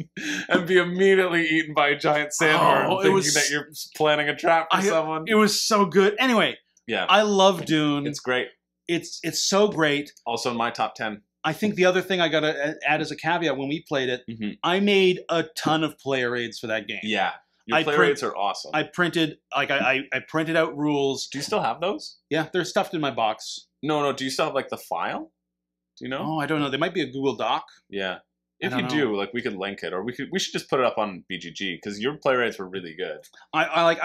And be immediately eaten by a giant sandworm, thinking that you're planning a trap for someone. It was so good. Anyway, I love Dune. It's great. It's so great. Also in my top 10. I think the other thing I got to add as a caveat when we played it, I made a ton of player aids for that game. Yeah. Your player aids are awesome. I printed out rules. Do you still have those? Yeah, they're stuffed in my box. No. Do you still have like the file? Do you know? Oh, I don't know. They might be a Google Doc. Yeah. If you do, like, we could link it, or we should just put it up on BGG, because your player aids were really good. I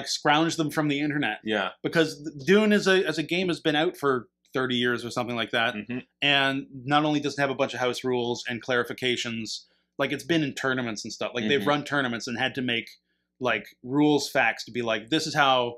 scrounged them from the internet. Yeah. Because Dune as a game has been out for 30 years or something like that, and not only does it have a bunch of house rules and clarifications, like it's been in tournaments and stuff. Like they've run tournaments and had to make like rules facts to be like, this is how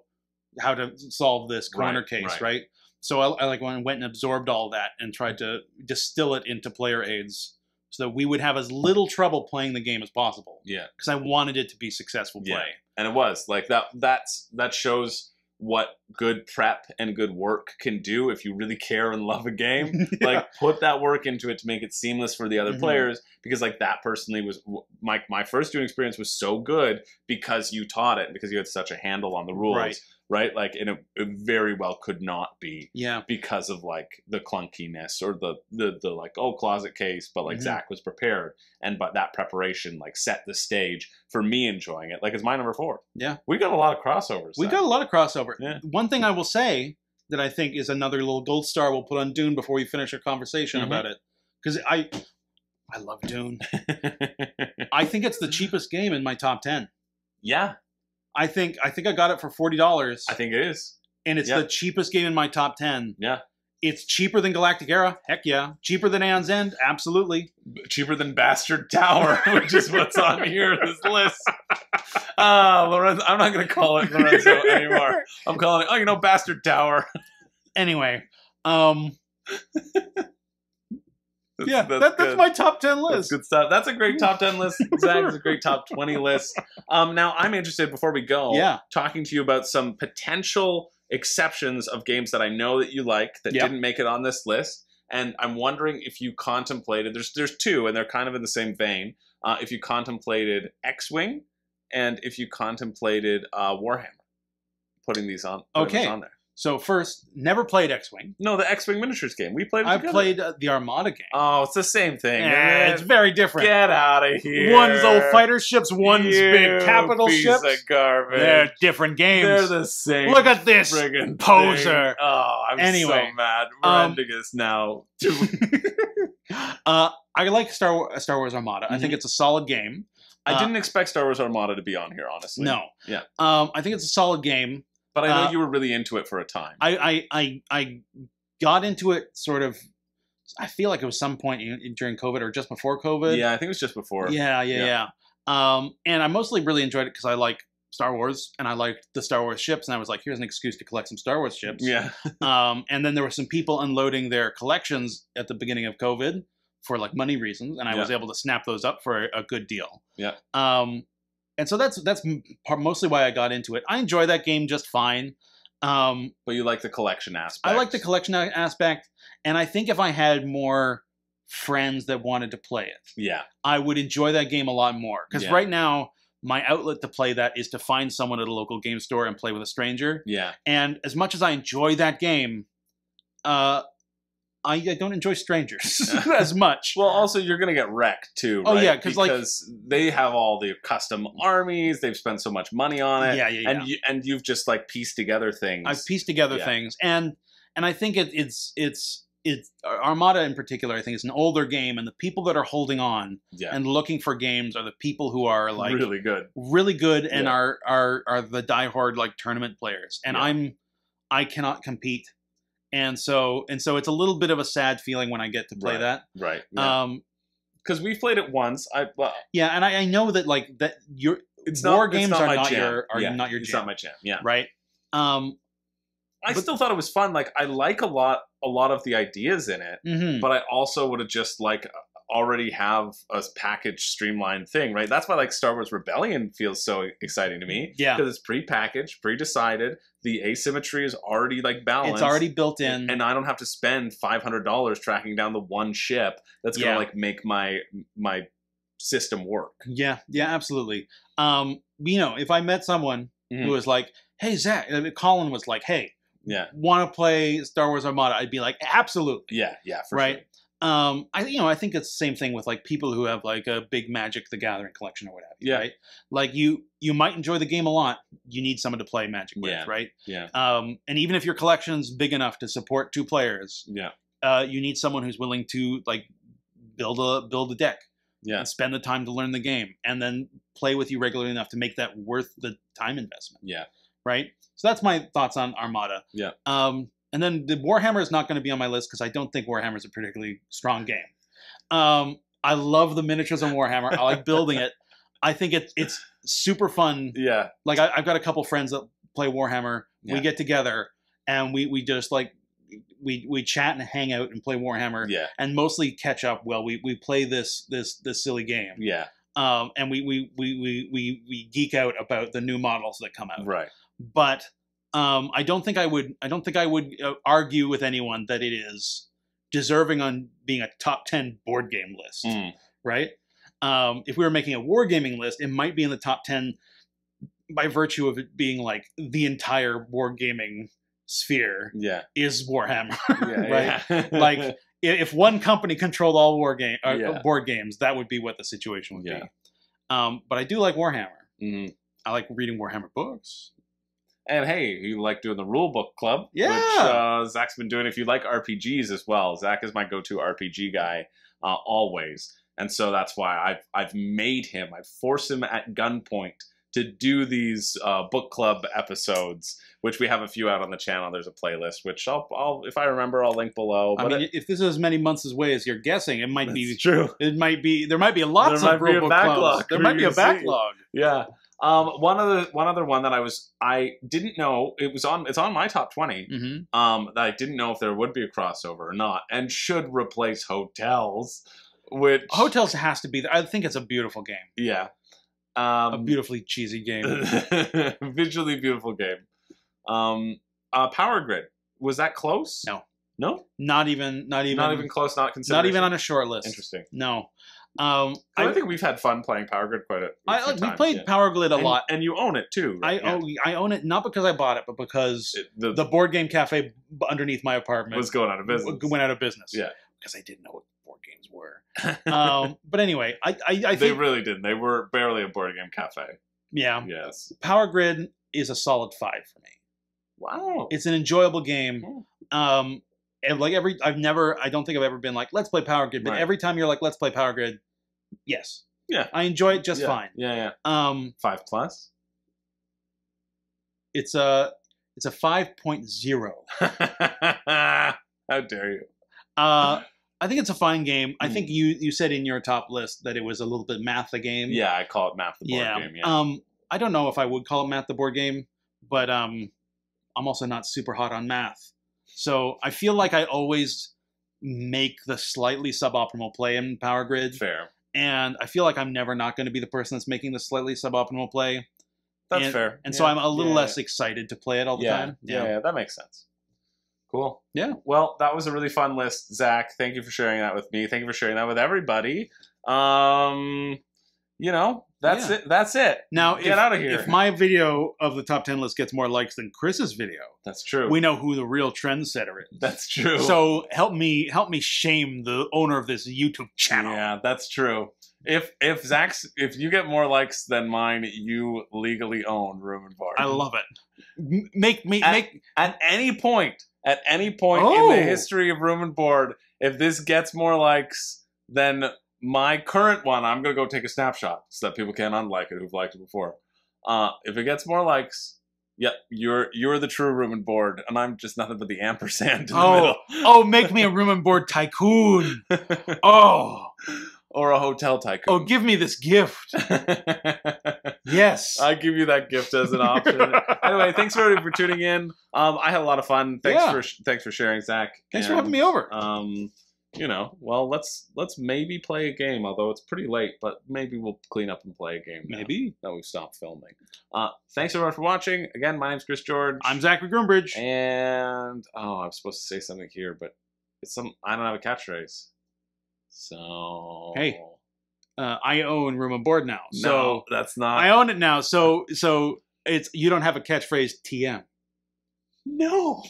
how to solve this corner case, right? So I like went and absorbed all that and tried to distill it into player aids so that we would have as little trouble playing the game as possible. Yeah, because I wanted it to be successful play. And it was like that shows what good prep and good work can do if you really care and love a game. Like, put that work into it to make it seamless for the other players, because like that personally was my first Dune experience was so good because you taught it, because you had such a handle on the rules. Right? Like, and it very well could not be. Yeah. Because of like the clunkiness or the like, oh, closet case, but like Zach was prepared, but that preparation like set the stage for me enjoying it. Like, it's my number 4. Yeah. We got a lot of crossovers. We got a lot of crossover. Yeah. One thing I will say that I think is another little gold star we'll put on Dune before we finish our conversation about it, because I love Dune. I think it's the cheapest game in my top 10. Yeah. I think I got it for $40. I think it is. And it's the cheapest game in my top 10. Yeah. It's cheaper than Galactic Era. Heck yeah. Cheaper than Aeon's End. Absolutely. Cheaper than Bastard Tower, which is what's on here, this list. Lorenzo, I'm not going to call it Lorenzo anymore. I'm calling it, Bastard Tower. Anyway. That's my top 10 list. That's good stuff. That's a great top 10 list. Zach's a great top 20 list. Now, I'm interested, before we go, talking to you about some potential exceptions of games that I know that you like that didn't make it on this list. And I'm wondering if you contemplated, there's 2, and they're kind of in the same vein. If you contemplated X-Wing, and if you contemplated Warhammer, putting these on, these on there. So first, never played X-Wing. No, the X-Wing miniatures game. We played it together. I played the Armada game. Oh, it's the same thing. It's very different. Get out of here. One's old fighter ships, one's big capital ships. Piece of garbage. They're different games. They're the same. Look at this poser. Thing. Oh, I'm so mad. We're ending this now. I like Star Wars Armada. I think it's a solid game. I didn't expect Star Wars Armada to be on here, honestly. No. Yeah. I think it's a solid game. But I know you were really into it for a time. I got into it sort of, I feel like it was some point during COVID or just before COVID. Yeah, I think it was just before. Yeah. And I mostly really enjoyed it because I like Star Wars and I liked the Star Wars ships. And I was like, here's an excuse to collect some Star Wars ships. Yeah. And then there were some people unloading their collections at the beginning of COVID for like money reasons. And I was able to snap those up for a good deal. Yeah. And so that's mostly why I got into it. I enjoy that game just fine. But you like the collection aspect. I like the collection aspect. And I think if I had more friends that wanted to play it, I would enjoy that game a lot more. Because right now, my outlet to play that is to find someone at a local game store and play with a stranger. Yeah. And as much as I enjoy that game, I don't enjoy strangers as much. Well, also, you're going to get wrecked, too, right? Oh, yeah, because they have all the custom armies. They've spent so much money on it. Yeah. And you've just, like, pieced together things. I've pieced together things. And I think it's Armada in particular, I think, is an older game. And the people that are holding on and looking for games are the people who are, like... Really good. And are the diehard, like, tournament players. And I cannot compete. And so it's a little bit of a sad feeling when I get to play that. Right. Yeah. Because we played it once. Yeah, and I know that like that war games are not your jam. It's not my jam. Yeah. Right. I still thought it was fun. Like, I like a lot of the ideas in it, but I also would have just like already have a packaged, streamlined thing, right? That's why like Star Wars Rebellion feels so exciting to me. Yeah, because it's pre-packaged, pre-decided. The asymmetry is already like balanced. It's already built in, and I don't have to spend $500 tracking down the one ship that's gonna like make my system work. Yeah, absolutely. If I met someone who was like, "Hey, Zach," Colin was like, "Hey, want to play Star Wars Armada?" I'd be like, "Absolutely." Yeah, for sure. I think it's the same thing with like people who have like a big Magic the Gathering collection or what have you, right? Like you might enjoy the game a lot. You need someone to play Magic with, right? Yeah. And even if your collection's big enough to support 2 players, you need someone who's willing to like build a deck, and spend the time to learn the game, and then play with you regularly enough to make that worth the time investment. Yeah. Right. So that's my thoughts on Armada. Yeah. And then the Warhammer is not going to be on my list because I don't think Warhammer is a particularly strong game. I love the miniatures on Warhammer. I like building it. I think it's super fun. Yeah. Like I've got a couple friends that play Warhammer. We get together and we just like we chat and hang out and play Warhammer. Yeah. And mostly catch up while we play this silly game. Yeah. And we geek out about the new models that come out. Right. But I don't think I would argue with anyone that it is deserving on being a top 10 board game list. Right? If we were making a wargaming list, it might be in the top 10 by virtue of it being like the entire board gaming sphere is Warhammer. Right? Yeah. Like if one company controlled all board games, that would be what the situation would be. But I do like Warhammer. I like reading Warhammer books. And hey, you like doing the rule book club, which Zach's been doing. If you like RPGs as well, Zach is my go-to RPG guy always. And so that's why I've made him, I've forced him at gunpoint to do these book club episodes, which we have a few out on the channel. There's a playlist, which I'll if I remember, I'll link below. But I mean, if this is as many months away as you're guessing, it might be true. There might be lots of rule book clubs. There might be a backlog. Yeah. One other one that I didn't know it's on my top 20. That I didn't know if there would be a crossover or not, and should replace Hotels, which Hotels has to be there. I think it's a beautiful game. Yeah. A beautifully cheesy game. Visually beautiful game. Power Grid, was that close? No, not even close. Not considered. Not even on a short list. Interesting. No. I think we've had fun playing Power Grid quite a few times. We played Power Grid a lot, and you own it too. Right? I own it not because I bought it, but because the board game cafe underneath my apartment was going out of business. Went out of business. Yeah, because I didn't know what board games were. But anyway, I think they really didn't. They were barely a board game cafe. Yeah. Yes. Power Grid is a solid 5 for me. Wow. It's an enjoyable game. And like I don't think I've ever been like, let's play Power Grid. But every time you're like, let's play Power Grid, yes. Yeah. I enjoy it just fine. Yeah. 5+? It's a 5.0. How dare you? I think it's a fine game. I think you said in your top list that it was a little bit math the game. Yeah, I call it math the board game. Yeah. I don't know if I would call it math the board game, but I'm also not super hot on math. So I feel like I always make the slightly suboptimal play in Power Grid. Fair. And I feel like I'm never not going to be the person that's making the slightly suboptimal play. That's fair. And so I'm a little less excited to play it all the time. Yeah, that makes sense. Cool. Yeah. Well, that was a really fun list, Zach. Thank you for sharing that with me. Thank you for sharing that with everybody. That's it. That's it. Now, get out of here. If my video of the top 10 list gets more likes than Chris's video, that's true. We know who the real trendsetter is. That's true. So help me shame the owner of this YouTube channel. Yeah, that's true. If you get more likes than mine, you legally own Room and Board. I love it. At any point in the history of Room and Board, if this gets more likes than my current one, I'm gonna go take a snapshot so that people can unlike it who've liked it before. If it gets more likes, you're the true Room and Board, and I'm just nothing but the ampersand in the middle. Oh, make me a Room and Board tycoon. Or a hotel tycoon. Oh, give me this gift. Yes. I give you that gift as an option. Anyway, thanks everybody for tuning in. I had a lot of fun. Thanks for sharing, Zach. Thanks for having me over. Well, let's maybe play a game, although it's pretty late, but maybe we'll clean up and play a game now that we've stopped filming. Thanks everyone for watching. Again, my name's Chris George. I'm Zachary Groombridge. And I'm supposed to say something here, but I don't have a catchphrase. So hey, I own Room and Board now. So no, that's not. I own it now. So it's you don't have a catchphrase TM. No.